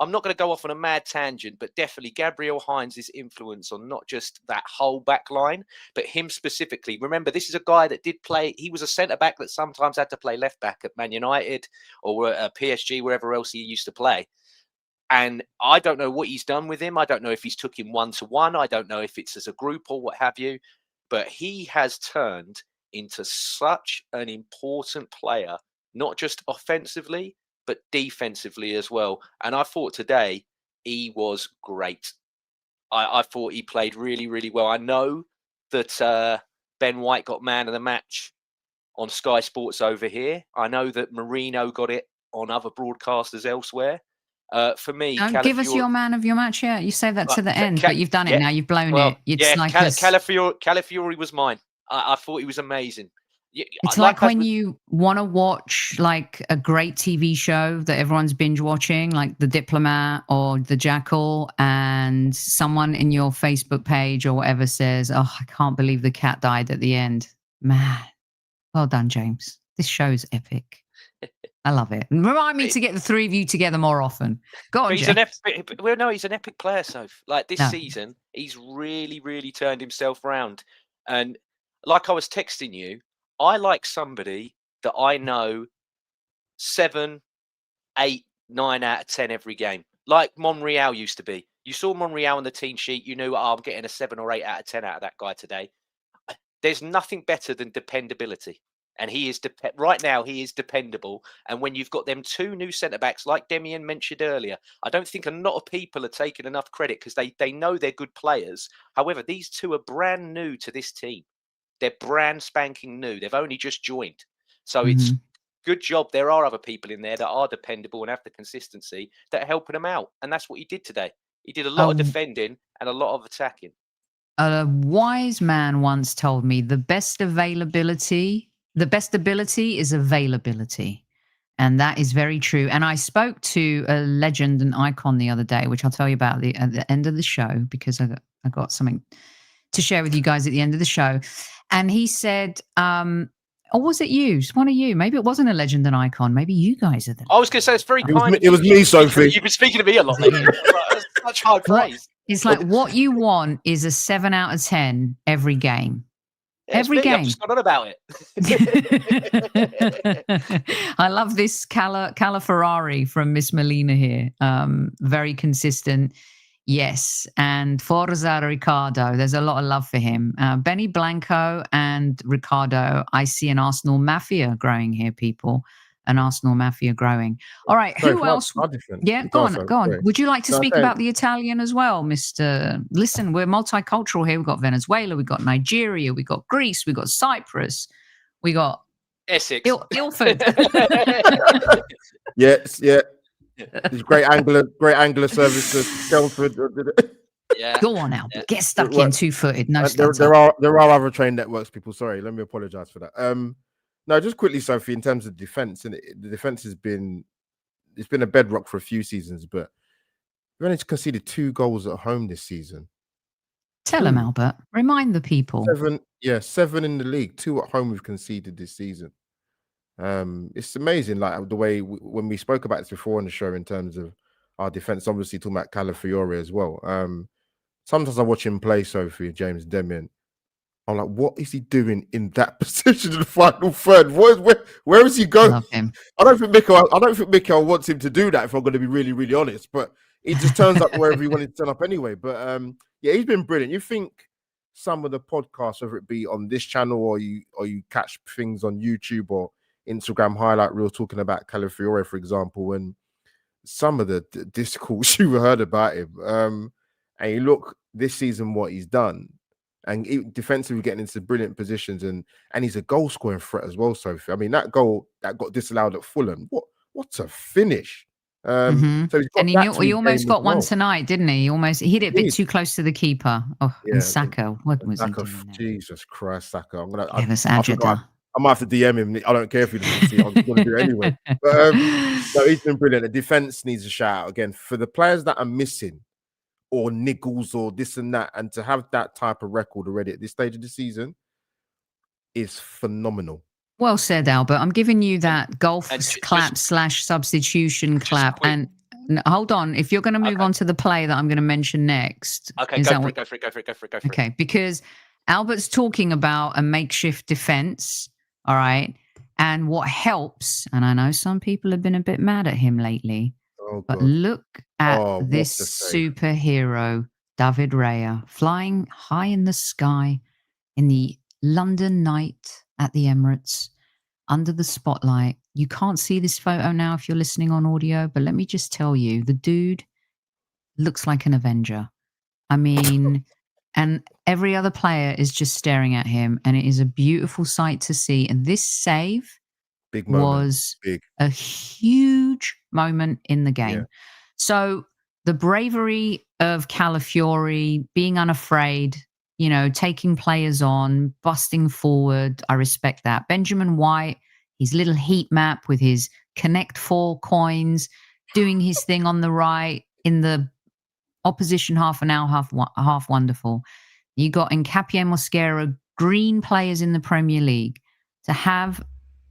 I'm not going to go off on a mad tangent, but definitely Gabriel Heinz's influence on not just that whole back line, but him specifically. Remember, this is a guy that did play. He was a centre-back that sometimes had to play left-back at Man United or PSG, wherever else he used to play. And I don't know what he's done with him. I don't know if he's took him one-to-one. I don't know if it's as a group or what have you. But he has turned into such an important player, not just offensively, but defensively as well. And I thought today he was great. I thought he played really, really well. I know that Ben White got man of the match on Sky Sports over here. I know that Merino got it on other broadcasters elsewhere. For me, don't give us your man of your match yet. You save that to the end, but you've done it now. You've blown it. It's like Calafiori was mine. I thought he was amazing. It's like when you want to watch like a great TV show that everyone's binge watching, like The Diplomat or The Jackal, and someone in your Facebook page or whatever says, "Oh, I can't believe the cat died at the end." Man, well done, James. This show's epic. I love it. Remind me to get the three of you together more often. Go on, he's James. He's an epic player, Soph. Like this season, he's really, really turned himself around. And like I was texting you, I like somebody that I know 7, 8, 9 out of 10 every game. Like Monreal used to be. You saw Monreal on the team sheet, you knew, I'm getting a 7 or 8 out of 10 out of that guy today. There's nothing better than dependability. And he is right now, he is dependable. And when you've got them two new centre-backs, like Demian mentioned earlier, I don't think a lot of people are taking enough credit because they know they're good players. However, these two are brand new to this team. They're brand spanking new. They've only just joined. So it's good job. There are other people in there that are dependable and have the consistency that are helping them out. And that's what he did today. He did a lot of defending and a lot of attacking. A wise man once told me the best ability is availability. And that is very true. And I spoke to a legend and icon the other day, which I'll tell you about at the end of the show, because I got something to share with you guys at the end of the show. And he said, or was it you? One of you. Maybe it wasn't a legend and icon. Maybe you guys are the... I was going to say, it's very kind. It was me, Sophie. You've been speaking to me a lot lately. Such high praise. It's like what you want is a 7 out of 10 every game. Yeah, every game. I've just got on about it. I love this Calafiori from Miss Melina here. Very consistent. Yes. And Forza Ricardo. There's a lot of love for him. Benny Blanco and Ricardo. I see an Arsenal mafia growing here, people. an Arsenal mafia growing. All right, Sorry, who else? our defense. Yeah, go on. Sorry. Would you like to No, speak okay. about the Italian as well, Mister? Listen, we're multicultural here. We've got Venezuela, we've got Nigeria, we've got Greece, we've got Cyprus, we got Essex. Ilford. Yes, yeah. This great angler service to Skelford. Yeah. Go on, Albert. Yeah. Get stuck in 2-footed. No studs. There are other train networks, people. Sorry, let me apologize for that. No, just quickly, Sophie, in terms of defense, and the defense has been a bedrock for a few seasons, but we've only conceded 2 goals at home this season. Tell them, Albert. Remind the people. 7 in the league. 2 at home we've conceded this season. It's amazing, like the way when we spoke about this before on the show in terms of our defense, obviously talking about Calafiori as well. Sometimes I watch him play, Sophie, James Demian. I'm like, what is he doing in that position in the final third? Where is he going? Love him. I don't think Mikel wants him to do that, if I'm going to be really, really honest. But he just turns up wherever he wanted to turn up anyway. But yeah, he's been brilliant. You think some of the podcasts, whether it be on this channel or you catch things on YouTube or Instagram highlight reels talking about Calafiori, for example, and some of the discourse you heard about him, and you look this season what he's done, and defensively getting into brilliant positions, and he's a goal scoring threat as well, Sophie. I mean, that goal that got disallowed at Fulham, what a finish! So he's got, and he almost got one tonight, didn't he? He hit it a bit too close to the keeper. Oh, yeah, and Saka, what was Saka, he doing there? Jesus Christ, Saka! I might have to DM him. I don't care if he doesn't see it. I'm going to do it anyway. But no, he's been brilliant. The defense needs a shout out again for the players that are missing, or niggles, or this and that, and to have that type of record already at this stage of the season is phenomenal. Well said, Albert. I'm giving you that golf clap / substitution clap. And hold on, if you're going to move on to the play that I'm going to mention next. Okay, go for it. Okay, because Albert's talking about a makeshift defense. All right. And what helps, and I know some people have been a bit mad at him lately, but look at this superhero, David Raya, flying high in the sky in the London night at the Emirates, under the spotlight. You can't see this photo now if you're listening on audio, but let me just tell you, the dude looks like an Avenger. I mean, and every other player is just staring at him, and it is a beautiful sight to see. And this save was a huge moment in the game. Yeah. So the bravery of Calafiori, being unafraid, taking players on, busting forward, I respect that. Benjamin White, his little heat map with his Connect 4 coins, doing his thing on the right in the opposition half an hour, half wonderful. You got Hincapie, Mosquera, green players in the Premier League. To have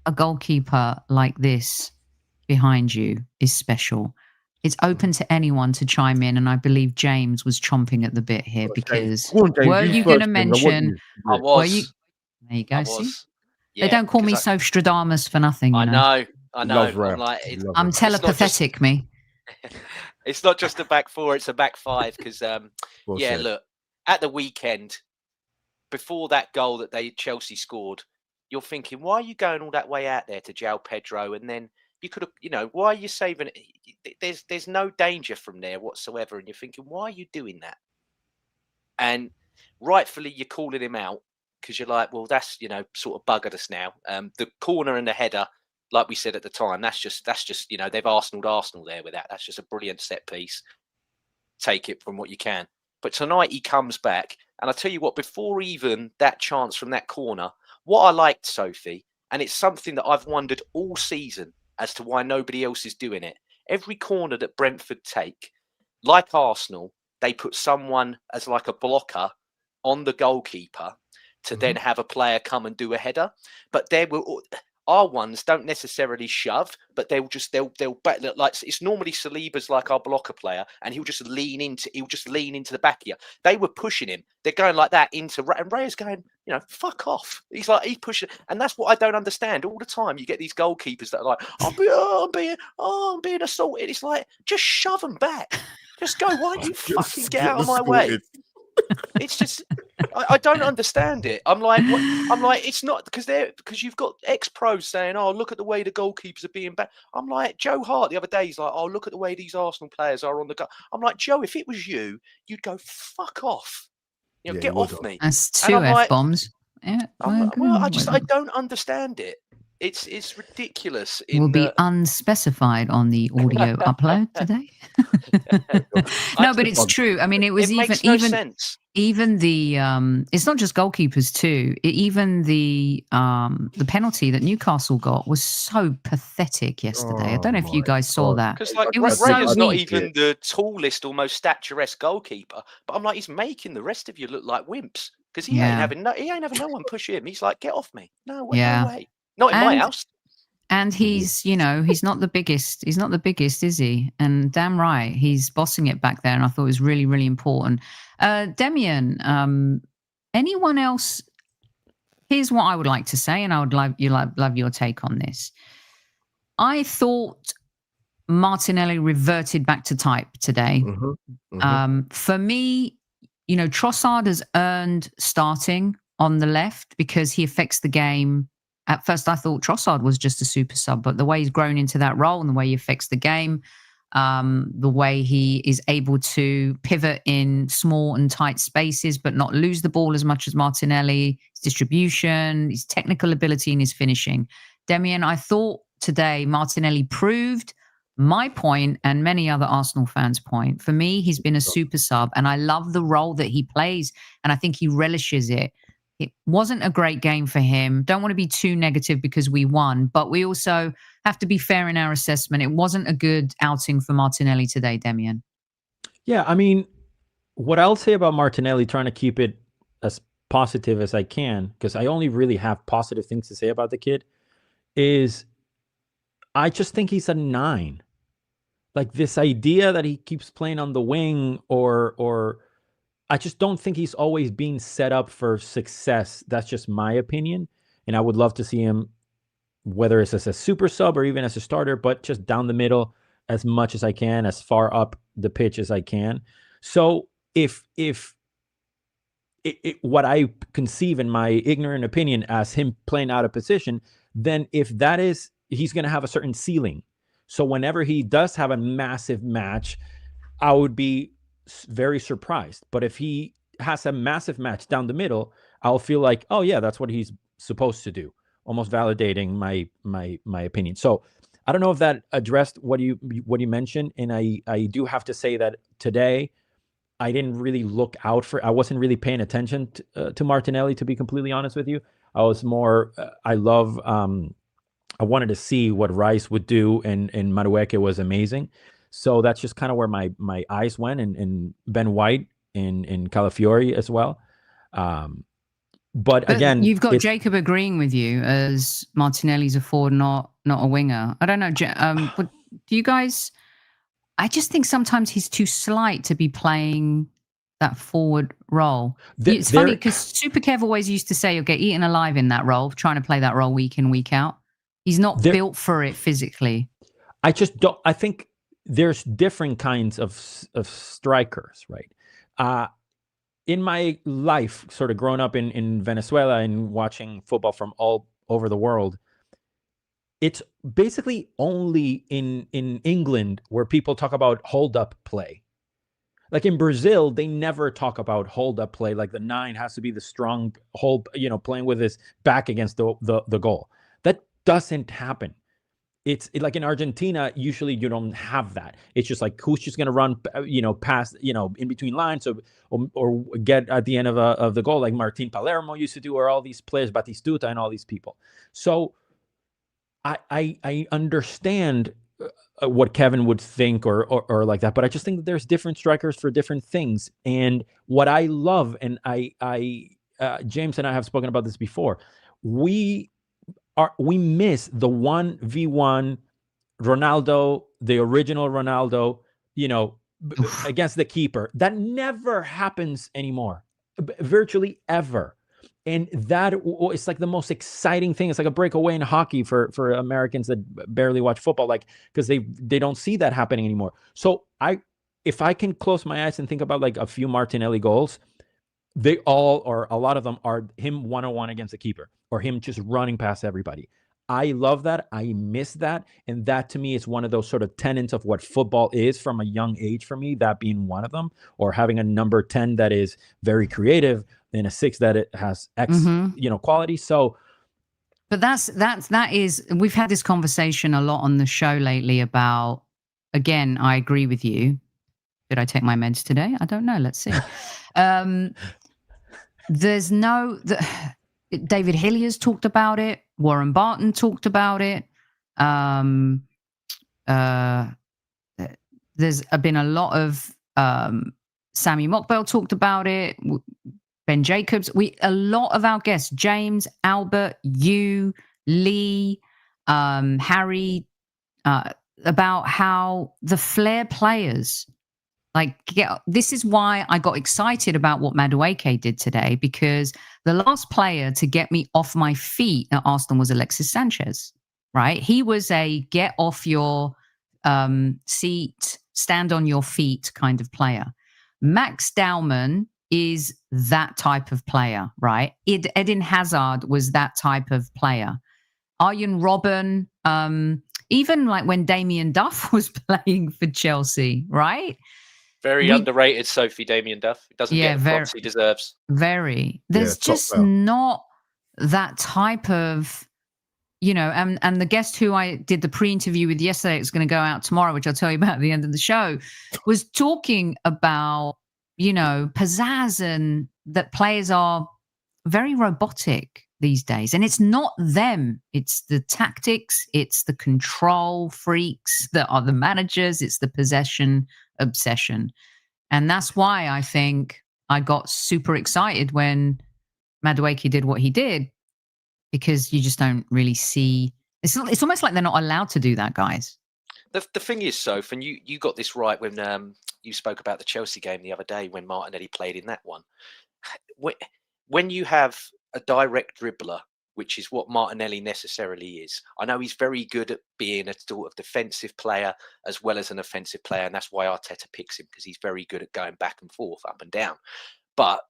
a goalkeeper like this behind you is special. It's open to anyone to chime in, and I believe James was chomping at the bit here because were you going to mention? I was. There you go. See, they don't call me Sophstradamus for nothing. I know. I'm telepathetic, me. It's not just a back 4; it's a back 5. Because look, at the weekend, before that goal that Chelsea scored, you're thinking, why are you going all that way out there to João Pedro, and then you could have, why are you saving it? There's no danger from there whatsoever. And you're thinking, why are you doing that? And rightfully, you're calling him out because you're like, well, that's, sort of buggered us now. The corner and the header, like we said at the time, that's just, they've Arsenal there with that. That's just a brilliant set piece. Take it from what you can. But tonight he comes back. And I tell you what, before even that chance from that corner, what I liked, Sophie, and it's something that I've wondered all season, as to why nobody else is doing it. Every corner that Brentford take, like Arsenal, they put someone as like a blocker on the goalkeeper to then have a player come and do a header. But our ones don't necessarily shove, but they'll like, it's normally Saliba's like our blocker player, and he'll just lean into the back here. They were pushing him. They're going like that into, and Raya's going, fuck off. He's pushing, and that's what I don't understand. All the time you get these goalkeepers that are like, I'm being assaulted. It's like, just shove them back. Just go. Why don't you fucking get out of my way? It's just, I don't understand it. I'm like, what? I'm like, it's not because you've got ex-pros saying, "Oh, look at the way the goalkeepers are being bad." I'm like, Joe Hart the other day, he's like, "Oh, look at the way these Arsenal players are on the go." I'm like, Joe, if it was you, you'd go fuck off. Yeah, he Get was off off. me. That's And 2 I'm like, F-bombs. Yeah, I don't understand it. It's ridiculous. will In be unspecified on the audio upload today. No, but it's true. I mean, it was makes no sense. Even the it's not just goalkeepers too. Even the penalty that Newcastle got was so pathetic yesterday. I don't know if you guys saw that. Because like It was Raya's so not weak. even the tallest, almost statuesque goalkeeper, but I'm like, he's making the rest of you look like wimps because he ain't having no one push him. He's like, get off me. No way. Not in my house. And he's, he's not the biggest. He's not the biggest, is he? And damn right, he's bossing it back there. And I thought it was really, really important. Demian, anyone else? Here's what I would like to say, and I would love your take on this. I thought Martinelli reverted back to type today. For me, Trossard has earned starting on the left because he affects the game. At first, I thought Trossard was just a super sub, but the way he's grown into that role and the way he affects the game, the way he is able to pivot in small and tight spaces, but not lose the ball as much as Martinelli, his distribution, his technical ability, and his finishing. Demian, I thought today Martinelli proved my point and many other Arsenal fans' point. For me, he's been a super sub, and I love the role that he plays, and I think he relishes it. It wasn't a great game for him. Don't want to be too negative because we won, but we also have to be fair in our assessment. It wasn't a good outing for Martinelli today, Demian. Yeah, I mean, what I'll say about Martinelli, trying to keep it as positive as I can, because I only really have positive things to say about the kid, is I just think he's a 9. Like this idea that he keeps playing on the wing or I just don't think he's always being set up for success. That's just my opinion. And I would love to see him, whether it's as a super sub or even as a starter, but just down the middle as much as I can, as far up the pitch as I can. So if what I conceive in my ignorant opinion as him playing out of position, then if that is, he's going to have a certain ceiling. So whenever he does have a massive match, I would be very surprised. But if he has a massive match down the middle, I'll feel like, oh yeah, that's what he's supposed to do, almost validating my opinion. So I don't know if that addressed what you mentioned, and I do have to say that today I didn't really look out for. I wasn't really paying attention to Martinelli, to be completely honest with you. I was more. I wanted to see what Rice would do, and Madueke was amazing. So that's just kind of where my eyes went, and Ben White and Calafiori as well. But again, you've got Jacob agreeing with you as Martinelli's a forward, not a winger. I don't know. But do you guys? I just think sometimes he's too slight to be playing that forward role. It's funny because Super Kev always used to say, "You'll get eaten alive in that role, trying to play that role week in, week out." He's not built for it physically. I just don't. I think there's different kinds of strikers, right? In my life, sort of growing up in Venezuela and watching football from all over the world, it's basically only in England where people talk about hold-up play. Like in Brazil, they never talk about hold-up play. Like the 9 has to be the strong hold, playing with his back against the goal. That doesn't happen. It's like in Argentina, usually you don't have that. It's just like, who's just going to run, past, in between lines or get at the end of the goal, like Martin Palermo used to do, or all these players, Batistuta and all these people. So I understand what Kevin would think or like that, but I just think that there's different strikers for different things. And what I love, and James and I have spoken about this before, we miss the 1v1 Ronaldo, the original Ronaldo, against the keeper. That never happens anymore, virtually ever. And that is like the most exciting thing. It's like a breakaway in hockey for Americans that barely watch football, like, because they don't see that happening anymore. So if I can close my eyes and think about like a few Martinelli goals, they all, or a lot of them, are him one-on-one against the keeper, or him just running past everybody. I love that. I miss that. And that to me is one of those sort of tenets of what football is from a young age for me, that being one of them, or having a number 10 that is very creative and a 6 that it has X, quality. So, but that is, we've had this conversation a lot on the show lately about, again, I agree with you. Did I take my meds today? I don't know. Let's see. There's no, David Hillier's talked about it. Warren Barton talked about it. There's been a lot of, Sammy Mockbell talked about it. Ben Jacobs. A lot of our guests, James, Albert, you, Lee, Harry, about how the flair players, this is why I got excited about what Madueke did today, because the last player to get me off my feet at Arsenal was Alexis Sanchez, right? He was a get off your seat, stand on your feet kind of player. Max Dowman is that type of player, right? Eden Hazard was that type of player. Arjen Robben, even like when Damian Duff was playing for Chelsea, right? Very underrated, Sophie, Damian Duff. He doesn't get the props he deserves. Very. There's just not that type of, and the guest who I did the pre-interview with yesterday, it's going to go out tomorrow, which I'll tell you about at the end of the show, was talking about, pizzazz, and that players are very robotic these days. And it's not them. It's the tactics. It's the control freaks that are the managers. It's the possession obsession. And that's why I think I got super excited when Madueke did what he did, because you just don't really see. It's almost like they're not allowed to do that, guys. The thing is, Soph, and you got this right when you spoke about the Chelsea game the other day when Martinelli played in that one. When you have a direct dribbler, which is what Martinelli necessarily is. I know he's very good at being a sort of defensive player as well as an offensive player, and that's why Arteta picks him, because he's very good at going back and forth, up and down. But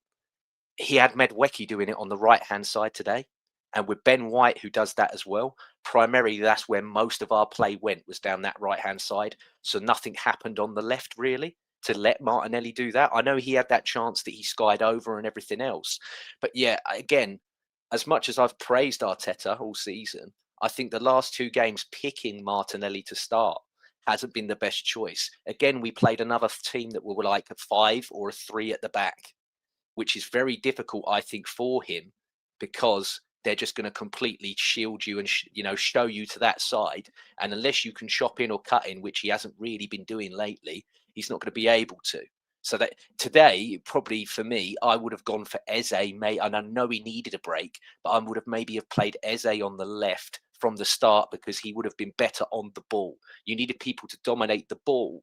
he had Madueke doing it on the right-hand side today. And with Ben White, who does that as well, primarily that's where most of our play went, was down that right-hand side. So nothing happened on the left, really, to let Martinelli do that. I know he had that chance that he skied over and everything else. But yeah, again, as much as I've praised Arteta all season, I think the last 2 games picking Martinelli to start hasn't been the best choice. Again, we played another team that were like a 5 or a 3 at the back, which is very difficult, I think, for him, because they're just going to completely shield you and show you to that side. And unless you can chop in or cut in, which he hasn't really been doing lately, he's not going to be able to. So that today, probably for me, I would have gone for Eze, mate. And I know he needed a break, but I would have maybe played Eze on the left from the start, because he would have been better on the ball. You needed people to dominate the ball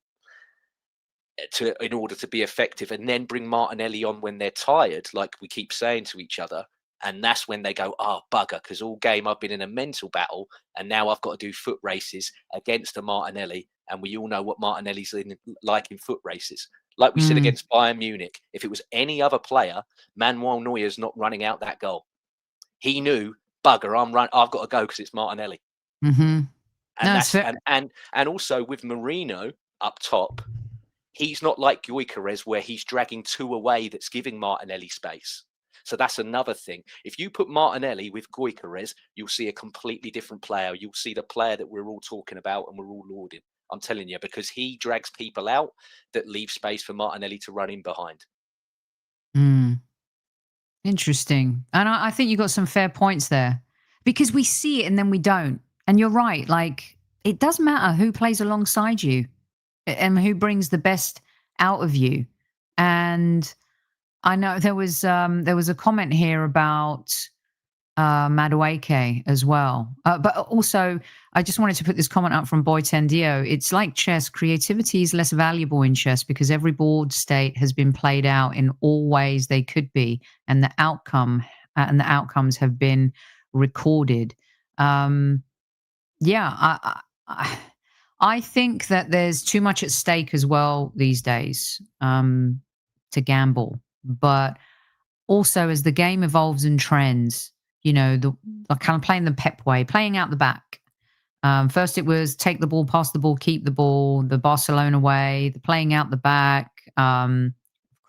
in order to be effective, and then bring Martinelli on when they're tired, like we keep saying to each other. And that's when they go, bugger, because all game I've been in a mental battle, and now I've got to do foot races against a Martinelli. And we all know what Martinelli's like in foot races. Like we said against Bayern Munich, if it was any other player, Manuel Neuer's not running out that goal. He knew, bugger, I've got to go because it's Martinelli. Mm-hmm. And also with Merino up top, he's not like Gyökeres where he's dragging 2 away that's giving Martinelli space. So that's another thing. If you put Martinelli with Gyökeres, you'll see a completely different player. You'll see the player that we're all talking about and we're all lauding. I'm telling you, because he drags people out that leave space for Martinelli to run in behind. Interesting. And I think you got some fair points there, because we see it and then we don't. And you're right. Like, it does matter who plays alongside you and who brings the best out of you. And I know there was a comment here about Madueke as well. But also, I just wanted to put this comment up from Boy Tendio. It's like chess. Creativity is less valuable in chess because every board state has been played out in all ways they could be, and the outcomes have been recorded. I think that there's too much at stake as well these days to gamble. But also as the game evolves and trends, the kind of playing the Pep way, playing out the back. First it was take the ball, pass the ball, keep the ball, the Barcelona way, the playing out the back. Of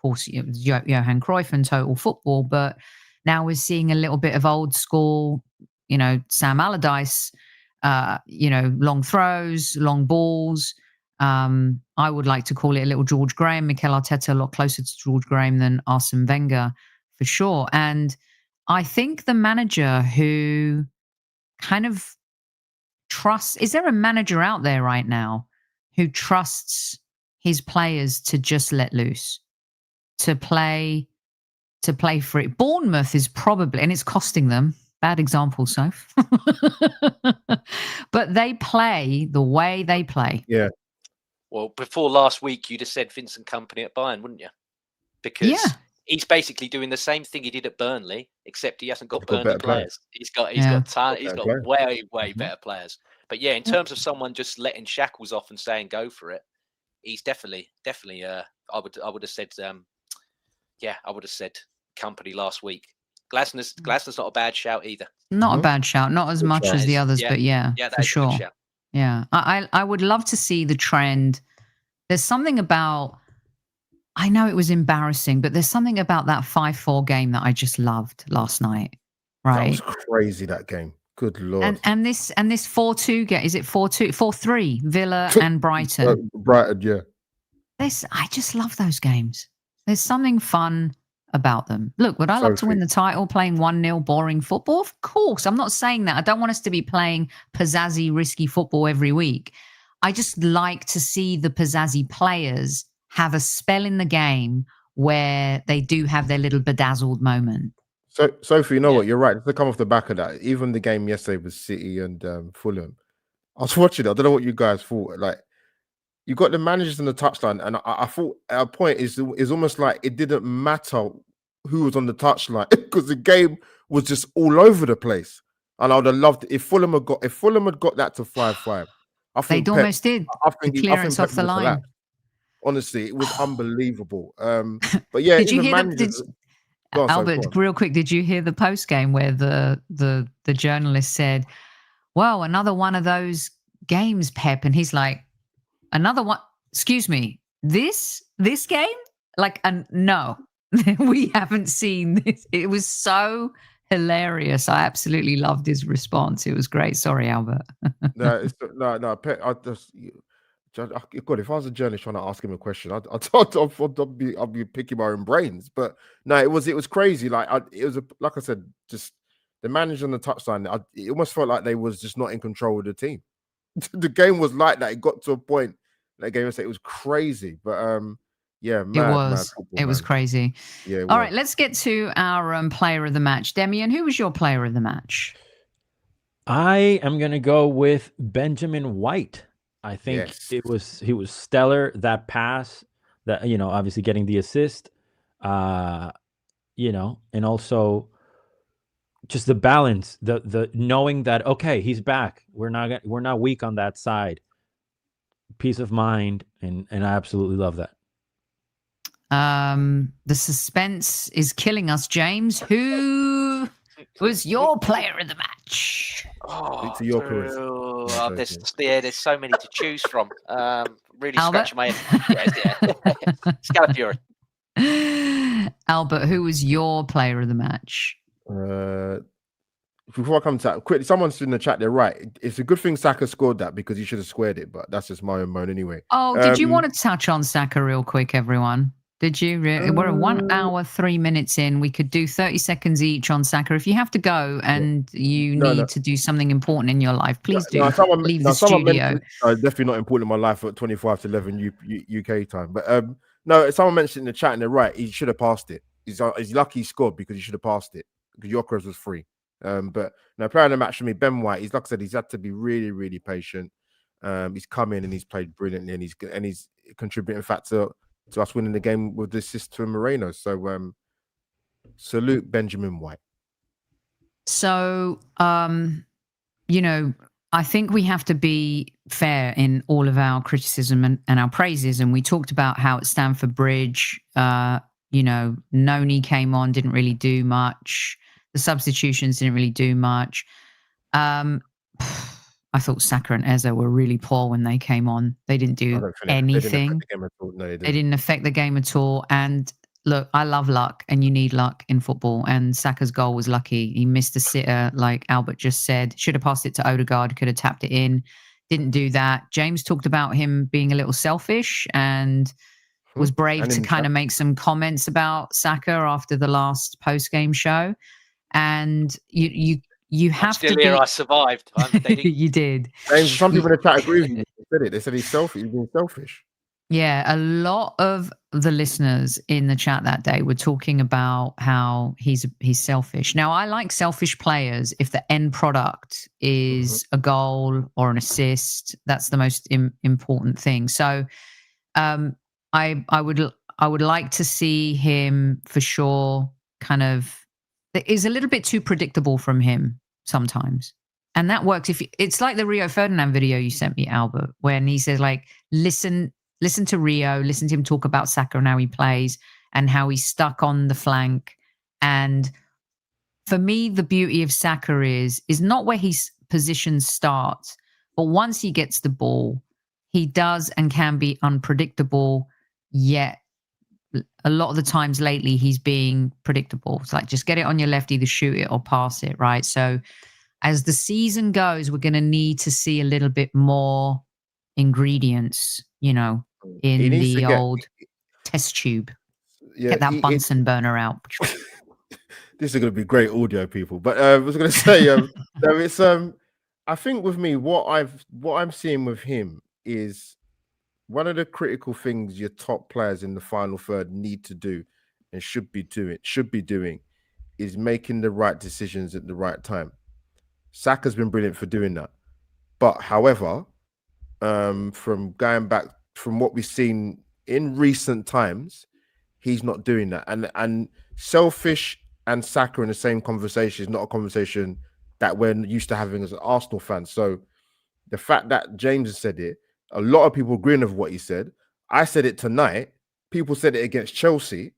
course, it was Johan Cruyff and total football, but now we're seeing a little bit of old school, Sam Allardyce, long throws, long balls. I would like to call it a little George Graham, Mikel Arteta, a lot closer to George Graham than Arsene Wenger for sure. And I think the manager who kind of trusts, is there a manager out there right now who trusts his players to just let loose, to play for it? Bournemouth is probably, and it's costing them, bad example, Soph. But they play the way they play. Yeah. Well, before last week, you'd have said Vincent Kompany at Bayern, wouldn't you? Because he's basically doing the same thing he did at Burnley, except he hasn't got Burnley players. He's got talent. He's got way better players. But yeah, in terms of someone just letting shackles off and saying go for it, he's definitely. I would have said, I would have said Kompany last week. Glasner's not a bad shout either. Not a bad shout, not as much as the others, but for sure. Yeah, I would love to see the trend. There's something about, I know it was embarrassing, but there's something about that 5-4 game that I just loved last night. Right? That was crazy, that game. Good Lord. And this 4-2 game, is it 4-2? 4-3, Villa and Brighton. Brighton, yeah. I just love those games. There's something fun about them. Look, would I love to win the title playing 1-0 boring football? Of course. I'm not saying that. I don't want us to be playing pizzazzy, risky football every week. I just like to see the pizzazzy players have a spell in the game where they do have their little bedazzled moment. So, Sophie, you know what? You're right. To come off the back of that, even the game yesterday with City and Fulham, I was watching it. I don't know what you guys thought. Like, you got the managers on the touchline, and I thought at a point is almost like it didn't matter who was on the touchline because the game was just all over the place. And I would have loved it if Fulham had got that to 5-5. I think they almost did. The clearance off the line. Honestly, it was unbelievable. But yeah, did you hear managers... Albert, real quick, did you hear the post game where the journalist said, "Well, another one of those games, Pep," and he's like, "Another one? Excuse me, this game? Like, no, we haven't seen this." It was so hilarious. I absolutely loved his response. It was great. Sorry, Albert. No, Pep, God, if I was a journalist trying to ask him a question, I'd be picking my own brains. But no, it was crazy. Like like I said, just the manager on the touchline. It almost felt like they was just not in control of the team. The game was like that. It got to a point that game it was crazy. But yeah, it was crazy. Yeah. All right, let's get to our player of the match. Demian, who was your player of the match? I am gonna go with Benjamin White. I think he was stellar. That pass, that obviously getting the assist, and also just the balance, the knowing that he's back. We're not weak on that side. Peace of mind, and I absolutely love that. The suspense is killing us, James. Who was your player of the match? There's so many to choose from. Really scratching my head. Calafiori. Albert, who was your player of the match? Before I come to that, quickly, someone's in the chat. They're right. It's a good thing Saka scored that because he should have squared it, but that's just my own moan anyway. Oh, did you want to touch on Saka real quick, everyone? Did you? We're 1 hour, 3 minutes in. We could do 30 seconds each on Saka. If you have to go and you need to do something important in your life, please do. Leave the studio. Definitely not important in my life at 25 to 11 UK time. But no, someone mentioned in the chat and they're right. He should have passed it. He's lucky he scored because he should have passed it because Gyökeres was free. But no, player of the match for me, Ben White. Like I said, he's had to be really, really patient. He's come in and he's played brilliantly, and he's contributing factor to us winning the game with the assist to Merino. So salute Benjamin White. So I think we have to be fair in all of our criticism and our praises. And we talked about how at Stamford Bridge, Noni came on, didn't really do much. The substitutions didn't really do much. I thought Saka and Eze were really poor when they came on. They didn't do anything. They didn't affect the game at all. And look, I love luck, and you need luck in football. And Saka's goal was lucky. He missed a sitter, like Albert just said. Should have passed it to Odegaard, could have tapped it in. Didn't do that. James talked about him being a little selfish and was brave to kind of make some comments about Saka after the last post-game show. And you have to be... I survived. You did. Some people in the chat agree with you. They said it. They said he's selfish. He's being selfish. Yeah, a lot of the listeners in the chat that day were talking about how he's selfish. Now, I like selfish players if the end product is a goal or an assist. That's the most important thing. So, I would like to see him for sure. Kind of, it is a little bit too predictable from him sometimes, and that works. If it's like the Rio Ferdinand video you sent me, Albert, when he says like, listen to Rio, listen to him talk about Saka and how he plays and how he's stuck on the flank. And for me, the beauty of Saka is not where his position starts, but once he gets the ball, he does and can be unpredictable. Yet a lot of the times lately, he's being predictable. It's like, just get it on your left, either shoot it or pass it, right? So as the season goes, we're going to need to see a little bit more ingredients, in the old test tube. Yeah, get that Bunsen burner out. This is going to be great audio, people. But I was going to say, it's I think with me, what I'm seeing with him is one of the critical things your top players in the final third need to do and should be doing is making the right decisions at the right time. Saka's been brilliant for doing that. But however, from going back from what we've seen in recent times, he's not doing that. And selfish and Saka in the same conversation is not a conversation that we're used to having as an Arsenal fan. So the fact that James has said it, a lot of people agreeing with what he said. I said it tonight. People said it against Chelsea.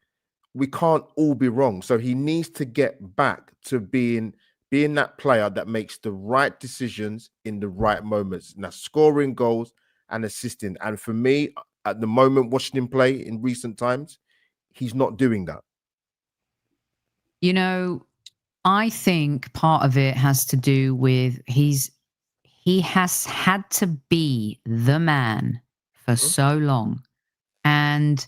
We can't all be wrong. So he needs to get back to being that player that makes the right decisions in the right moments. Now, scoring goals and assisting. And for me, at the moment, watching him play in recent times, he's not doing that. I think part of it has to do with he has had to be the man for so long. And,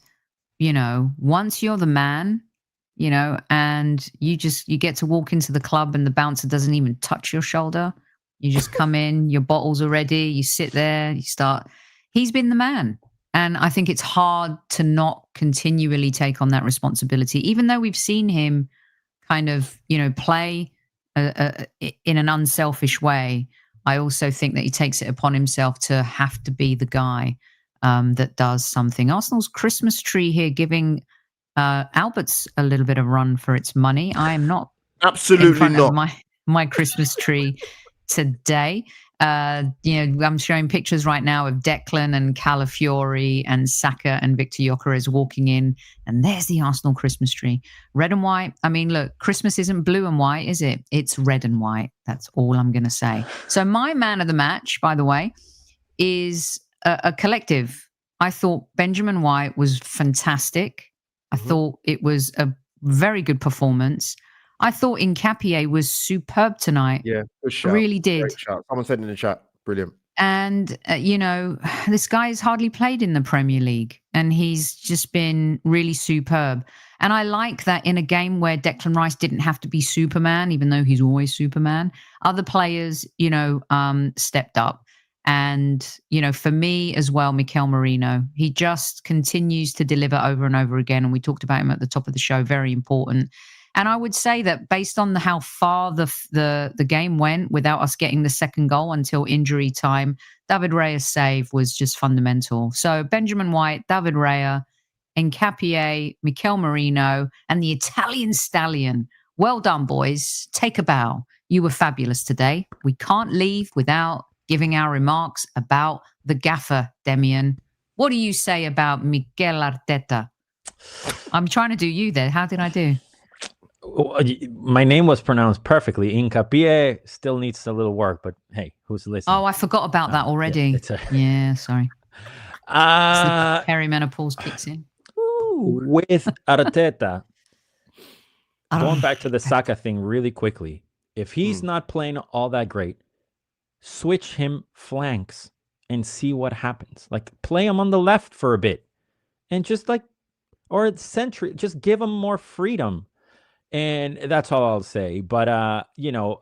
once you're the man, and you get to walk into the club and the bouncer doesn't even touch your shoulder. You just come in, your bottles are ready, you sit there, you start. He's been the man. And I think it's hard to not continually take on that responsibility, even though we've seen him kind of, play in an unselfish way. I also think that he takes it upon himself to have to be the guy that does something. Arsenal's Christmas tree here giving Albert's a little bit of run for its money. I am not absolutely in front not of my Christmas tree today. I'm showing pictures right now of Declan and Calafiori and Saka and Victor Gyökeres walking in, and there's the Arsenal Christmas tree, red and white. I mean, look, Christmas isn't blue and white, is it? It's red and white. That's all I'm going to say. So my man of the match, by the way, is a collective. I thought Benjamin White was fantastic. I thought it was a very good performance. I thought Hincapie was superb tonight. Yeah, good shout. Really did. Great shout. Someone said in the chat, brilliant. And, this guy has hardly played in the Premier League and he's just been really superb. And I like that in a game where Declan Rice didn't have to be Superman, even though he's always Superman, other players, stepped up. And, for me as well, Mikel Merino, he just continues to deliver over and over again. And we talked about him at the top of the show, very important. And I would say that based on how far the game went without us getting the second goal until injury time, David Raya's save was just fundamental. So Benjamin White, David Raya, Hincapie, Mikel Merino, and the Italian stallion. Well done, boys. Take a bow. You were fabulous today. We can't leave without giving our remarks about the gaffer, Demian. What do you say about Mikel Arteta? I'm trying to do you there. How did I do? My name was pronounced perfectly. Hincapie still needs a little work, but hey, who's listening? Oh, I forgot about that already. Yeah, sorry. The perimenopause kicks in. With Arteta, going back to the Saka thing really quickly, if he's not playing all that great, switch him flanks and see what happens. Like, play him on the left for a bit and just or century, just give him more freedom. And that's all I'll say. But, a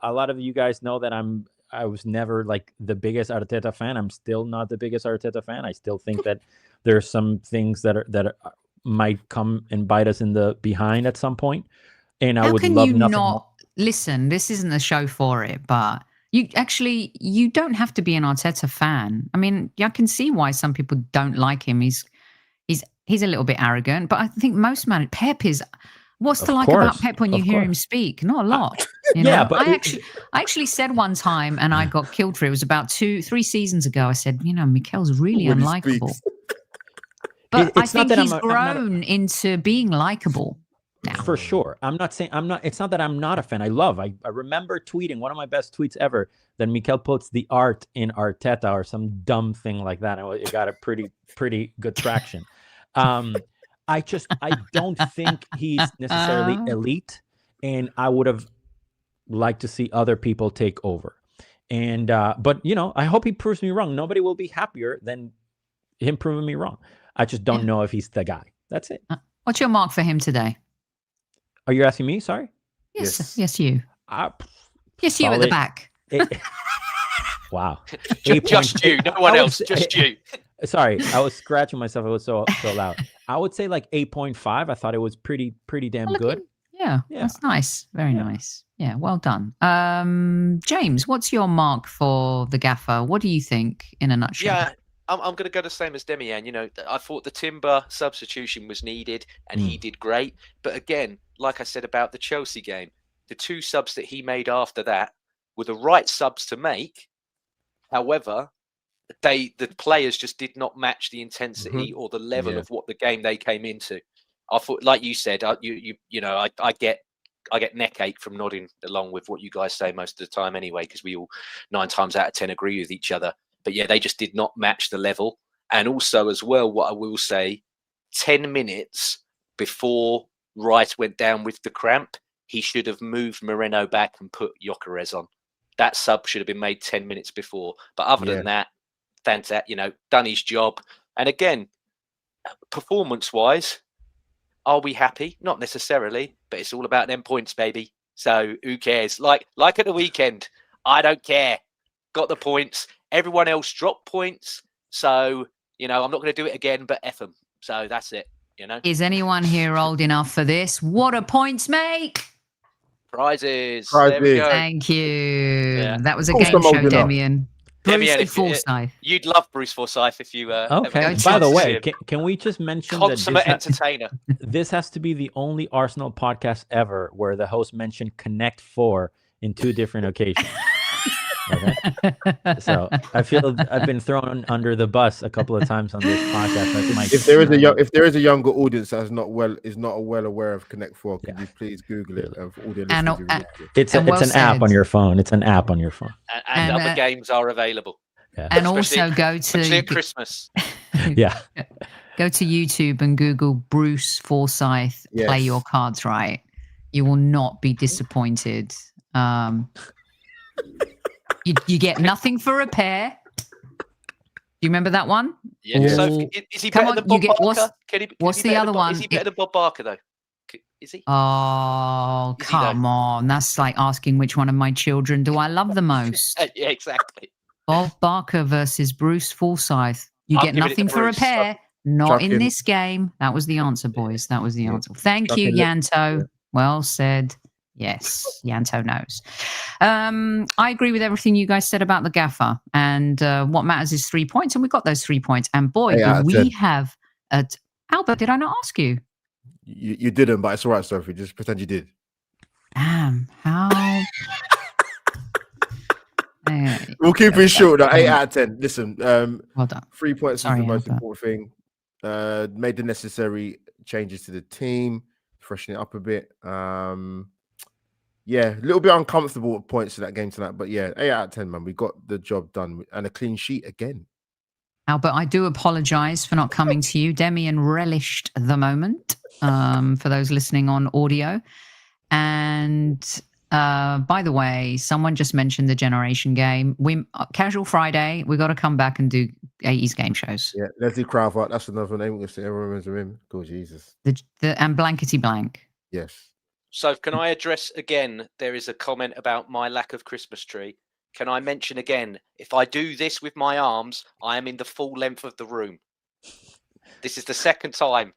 lot of you guys know that I was never the biggest Arteta fan. I'm still not the biggest Arteta fan. I still think that there's some things that might come and bite us in the behind at some point. And I would love nothing more. Listen, this isn't a show for it, but you don't have to be an Arteta fan. I mean, I can see why some people don't like him. He's a little bit arrogant, but I think most Pep is. What's to like about Pep when you hear him speak? Not a lot. But I actually said one time, and I got killed for it. It was about 2-3 seasons ago. I said, Mikel's really unlikable. But I think he's grown into being likable now. For sure. It's not that I'm not a fan. I remember tweeting one of my best tweets ever that Mikel puts the art in Arteta or some dumb thing like that. And it got a pretty good traction. I don't think he's necessarily elite, and I would have liked to see other people take over. And but I hope he proves me wrong. Nobody will be happier than him proving me wrong. I just don't know if he's the guy. That's it. What's your mark for him today? Are you asking me? Sorry. Yes, you. Yes, you solid. At the back. Wow. Just you, no one else. Just you. Sorry, I was scratching myself. It was so loud. I would say 8.5. I thought it was pretty damn good. Yeah, that's nice. Very nice. Yeah, well done. James, what's your mark for the gaffer? What do you think in a nutshell? Yeah, I'm going to go the same as Demian. I thought the Timber substitution was needed, and he did great. But again, like I said about the Chelsea game, the 2 subs that he made after that were the right subs to make. However, the players just did not match the intensity or the level of what the game they came into. I thought, like you said, I get neck ache from nodding along with what you guys say most of the time anyway, because we all 9 times out of 10 agree with each other. But yeah, they just did not match the level. And also as well, what I will say, 10 minutes before Rice went down with the cramp, he should have moved Merino back and put Gyökeres on. That sub should have been made 10 minutes before. But other than that, fantastic, done his job. And again, performance-wise, are we happy? Not necessarily, but it's all about them points, baby. So who cares? Like at the weekend, I don't care. Got the points. Everyone else dropped points. So, I'm not going to do it again, but F them. So that's it, Is anyone here old enough for this? What a points make! Prizes. There we go. Thank you. Yeah. That was a game show, Demian. Demian, Forsyth. You'd love Bruce Forsyth if you. Okay. By the way, can we just mention consummate entertainer? This has to be the only Arsenal podcast ever where the host mentioned Connect 4 in 2 different occasions. Okay. So I feel I've been thrown under the bus a couple of times on this podcast. If there is a younger audience that is not well aware of Connect 4, could you please Google it? It's an app on your phone. It's an app on your phone. And other games are available. Yeah. And also go to Christmas. Yeah. Go to YouTube and Google Bruce Forsyth. Play your cards right. You will not be disappointed. You get nothing for a pair. Do you remember that one? Yeah. So is he better than Bob Barker? What's the other one? Is he better than Bob Barker though? Is he? Oh, come on. That's like asking which one of my children do I love the most. Yeah, exactly. Bob Barker versus Bruce Forsyth. You get nothing for a pair. Not in this game. That was the answer, boys. That was the answer. Thank you, Yanto. Well said. Yes, Yanto knows. I agree with everything you guys said about the gaffer. And what matters is 3 points. And we got those 3 points. And boy, we have... Albert, did I not ask you? You didn't, but it's all right, Sophie. Just pretend you did. Damn, how... We'll keep it short. 8 out of 10. Listen, well done. 3 points is the most important thing. Made the necessary changes to the team, freshen it up a bit. Yeah, a little bit uncomfortable at points to that game tonight, but yeah, 8 out of 10, man. We got the job done and a clean sheet again. Albert, I do apologize for not coming to you. Demian relished the moment for those listening on audio. And by the way, someone just mentioned the Generation Game. Casual Friday, we got to come back and do 80s game shows. Yeah, Leslie Cravat, that's another name. Everyone remembers him. Go Jesus. And Blankety Blank. Yes. So can I address again, there is a comment about my lack of Christmas tree. Can I mention again, if I do this with my arms, I am in the full length of the room. This is the second time.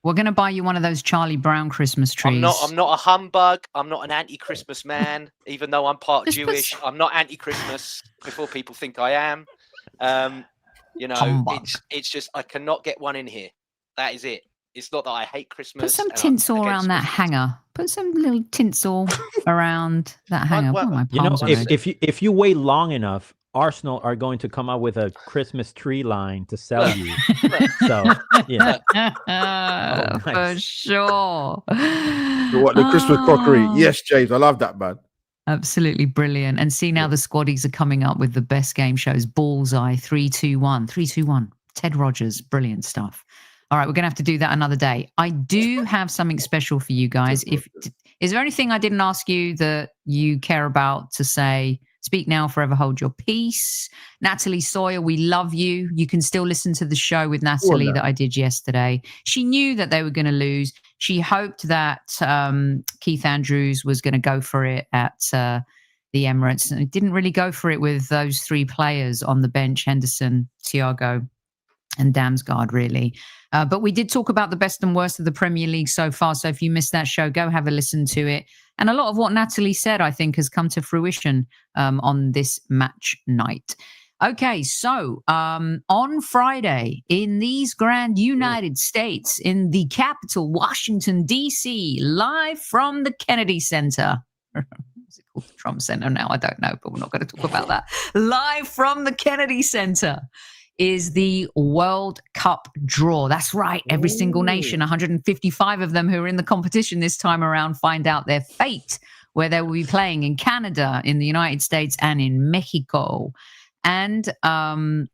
We're going to buy you one of those Charlie Brown Christmas trees. I'm not a humbug. I'm not an anti-Christmas man, even though I'm part Jewish. I'm not anti-Christmas before people think I am. You know, it's just I cannot get one in here. That is it. It's not that I hate Christmas. Put some tinsel around that hanger. Put some little tinsel around that hanger. You know, if you wait long enough, Arsenal are going to come out with a Christmas tree line to sell you. So, yeah. Nice. For sure. What, the Christmas crockery? Yes, James. I love that, man. Absolutely brilliant. And see, now the squaddies are coming up with the best game shows. Bullseye, 3-2-1. 3-2-1. Ted Rogers. Brilliant stuff. All right, we're going to have to do that another day. I do have something special for you guys. Is there anything I didn't ask you that you care about to say? Speak now, forever hold your peace. Natalie Sawyer, we love you. You can still listen to the show with Natalie that I did yesterday. She knew that they were going to lose. She hoped that Keith Andrews was going to go for it at the Emirates. And it didn't really go for it with those three players on the bench, Henderson, Thiago, and Damsgaard, really. But we did talk about the best and worst of the Premier League so far. So if you missed that show, go have a listen to it. And a lot of what Natalie said, I think, has come to fruition on this match night. Okay, so on Friday in these grand United States, in the capital, Washington, D.C., live from the Kennedy Center. Is it called the Trump Center now? I don't know, but we're not going to talk about that. Live from the Kennedy Center is the World Cup draw. That's right. Every single nation, 155 of them who are in the competition this time around, find out their fate, where they will be playing in Canada, in the United States, and in Mexico. And I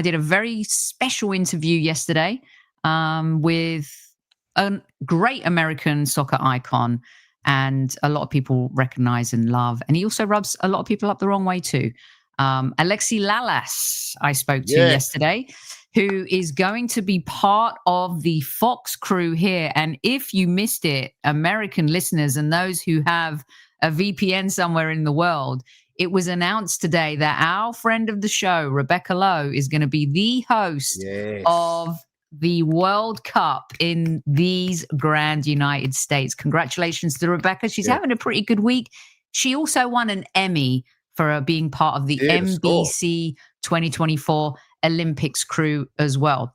did a very special interview yesterday with a great American soccer icon, and a lot of people recognize and love. And he also rubs a lot of people up the wrong way too. Alexi Lalas, I spoke to yesterday, who is going to be part of the Fox crew here. And if you missed it, American listeners and those who have a VPN somewhere in the world, it was announced today that our friend of the show, Rebecca Lowe, is going to be the host of the World Cup in these grand United States. Congratulations to Rebecca. She's having a pretty good week. She also won an Emmy for being part of the NBC 2024 Olympics crew as well.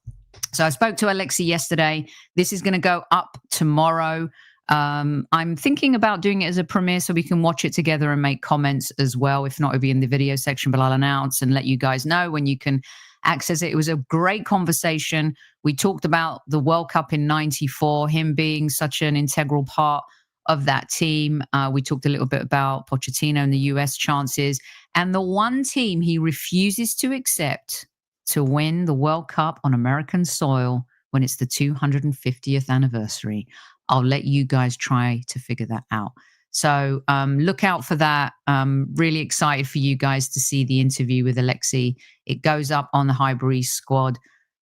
So I spoke to Alexi yesterday. This is going to go up tomorrow. I'm thinking about doing it as a premiere so we can watch it together and make comments as well. If not, it'll be in the video section, but I'll announce and let you guys know when you can access it. It was a great conversation. We talked about the World Cup in '94, him being such an integral part of that team. We talked a little bit about Pochettino and the US chances, and the one team he refuses to accept to win the World Cup on American soil when it's the 250th anniversary. I'll let you guys try to figure that out. So look out for that. Really excited for you guys to see the interview with Alexi. It goes up on the Highbury Squad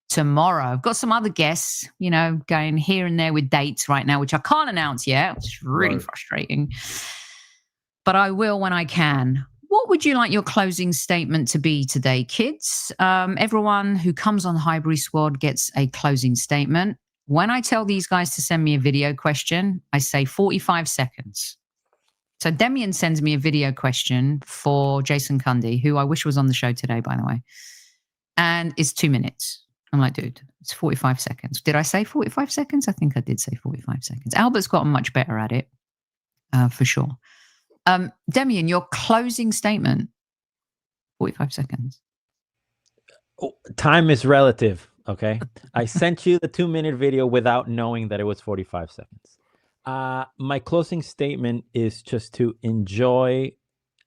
tomorrow. I've got some other guests, going here and there with dates right now, which I can't announce yet, which is really frustrating. But I will when I can. What would you like your closing statement to be today, kids? Everyone who comes on the Highbury Squad gets a closing statement. When I tell these guys to send me a video question, I say 45 seconds. So Demian sends me a video question for Jason Cundy, who I wish was on the show today, by the way. And it's 2 minutes. I'm like, dude, it's 45 seconds. Did I say 45 seconds? I think I did say 45 seconds. Albert's gotten much better at it, for sure. Demian, your closing statement, 45 seconds. Time is relative. Okay. I sent you the 2-minute video without knowing that it was 45 seconds. My closing statement is just to enjoy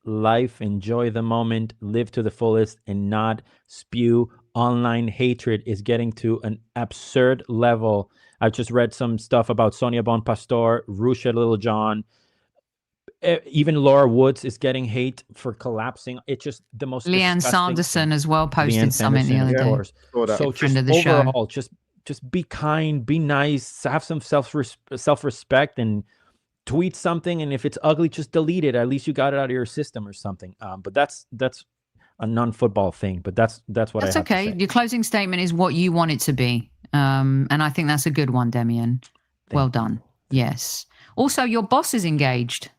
life, enjoy the moment, live to the fullest, and not spew online hatred. Is getting to an absurd level. I've just read some stuff about Sonia Bonpastor, Rusha Littlejohn. Even Laura Woods is getting hate for collapsing. It's just the most Leanne disgusting Sanderson thing. as well posted Leanne something the Sanderson, other of day. course. Saw that. So Friend just of the show. overall, just be kind, be nice, have some self-respect, and tweet something. And if it's ugly, just delete it. At least you got it out of your system or something. But that's a non-football thing. But that's what I have okay. to say. Your closing statement is what you want it to be, and I think that's a good one, Demian. Well done. Yes. Also, your boss is engaged.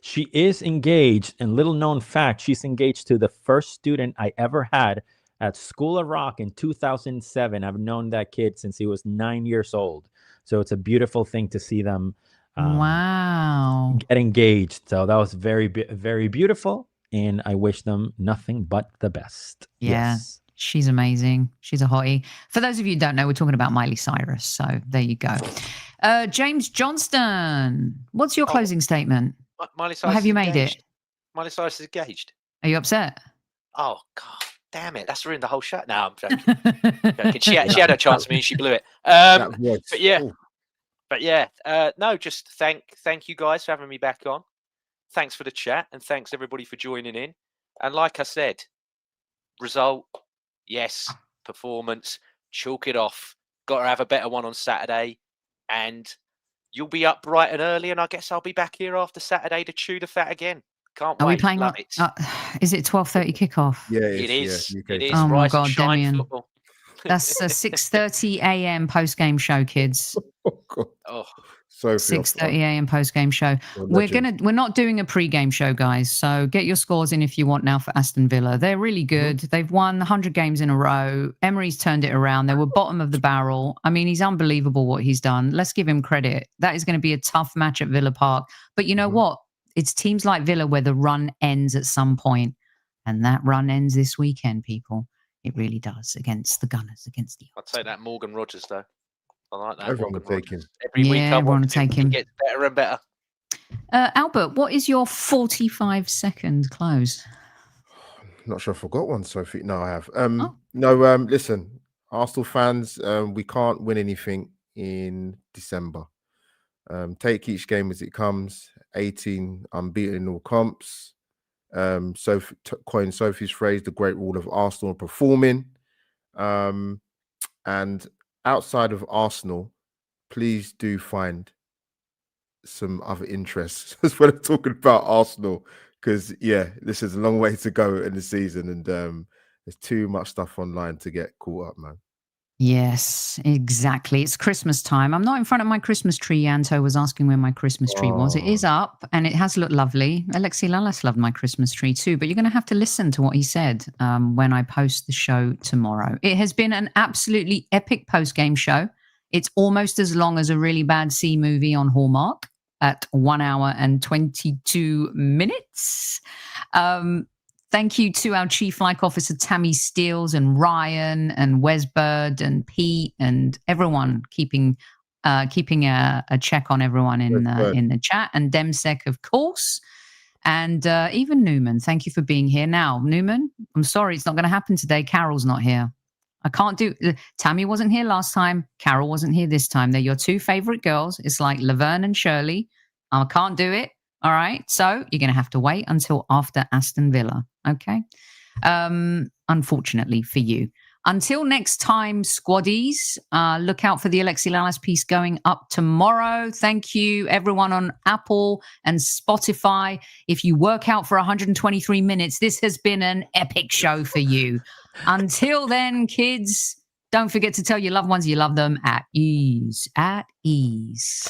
She is engaged, and little known fact, she's engaged to the first student I ever had at School of Rock in 2007. I've known that kid since he was 9 years old. So it's a beautiful thing to see them Wow. get engaged. So that was very, very beautiful. And I wish them nothing but the best. Yeah. Yes. She's amazing. She's a hottie. For those of you who don't know, we're talking about Miley Cyrus. So there you go. James Johnston, what's your closing statement? Miley Cyrus Have you is made engaged. it? Miley Cyrus is engaged. Are you upset? Oh God, damn it! That's ruined the whole show. No, I'm joking. She had a chance to me and she blew it. But yeah, no, just thank you guys for having me back on. Thanks for the chat, and thanks everybody for joining in. And like I said, result, yes. Performance, chalk it off. Got to have a better one on Saturday, and you'll be up bright and early, and I guess I'll be back here after Saturday to chew the fat again. Can't wait. Are we playing? Love it. Is it 12:30 kickoff? Yeah, It is. Yeah, It is. Oh my Rise and God, shine Demian. football. That's a 6:30 a.m. post-game show, kids. Oh, God. Oh, Sophie, 6:30 a.m. post-game show. We're not doing a pre-game show, guys. So get your scores in if you want now for Aston Villa. They're really good. They've won 100 games in a row. Emery's turned it around. They were bottom of the barrel. I mean, he's unbelievable what he's done. Let's give him credit. That is going to be a tough match at Villa Park. But you know what? It's teams like Villa where the run ends at some point, and that run ends this weekend, people. It really does against the Gunners, against the. I'd take that Morgan Rogers though. I like that. Everyone will take him. Every week everyone will take him. It gets better and better. Albert, what is your 45-second close? Not sure if I got one, Sophie. No, I have. No, listen, Arsenal fans, we can't win anything in December. Take each game as it comes. 18 unbeaten in all comps. Coin Sophie's phrase, the great rule of Arsenal performing. And outside of Arsenal, please do find some other interests as well as talking about Arsenal, because this is a long way to go in the season, and there's too much stuff online to get caught up, man. Yes, exactly. It's Christmas time. I'm not in front of my Christmas tree. Yanto was asking where my Christmas tree was. It is up and it has looked lovely. Alexi Lalas loved my Christmas tree too, but you're going to have to listen to what he said when I post the show tomorrow. It has been an absolutely epic post-game show. It's almost as long as a really bad C movie on Hallmark at 1 hour and 22 minutes. Thank you to our Chief Like Officer, Tammy Steels, and Ryan, and Wes Bird, and Pete, and everyone keeping a check on everyone in the chat, and Demsec, of course, and even Newman. Thank you for being here. Now, Newman, I'm sorry, it's not going to happen today. Carol's not here. I can't do. Tammy wasn't here last time. Carol wasn't here this time. They're your two favorite girls. It's like Laverne and Shirley. I can't do it. All right. So you're going to have to wait until after Aston Villa. Okay. Unfortunately for you. Until next time, squaddies, look out for the Alexi Lalas piece going up tomorrow. Thank you, everyone on Apple and Spotify. If you work out for 123 minutes, this has been an epic show for you. Until then, kids, don't forget to tell your loved ones you love them at ease. At ease.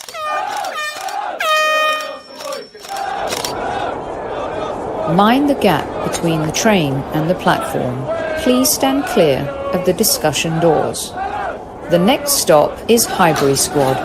Mind the gap between the train and the platform. Please stand clear of the discussion doors. The next stop is Highbury Squad.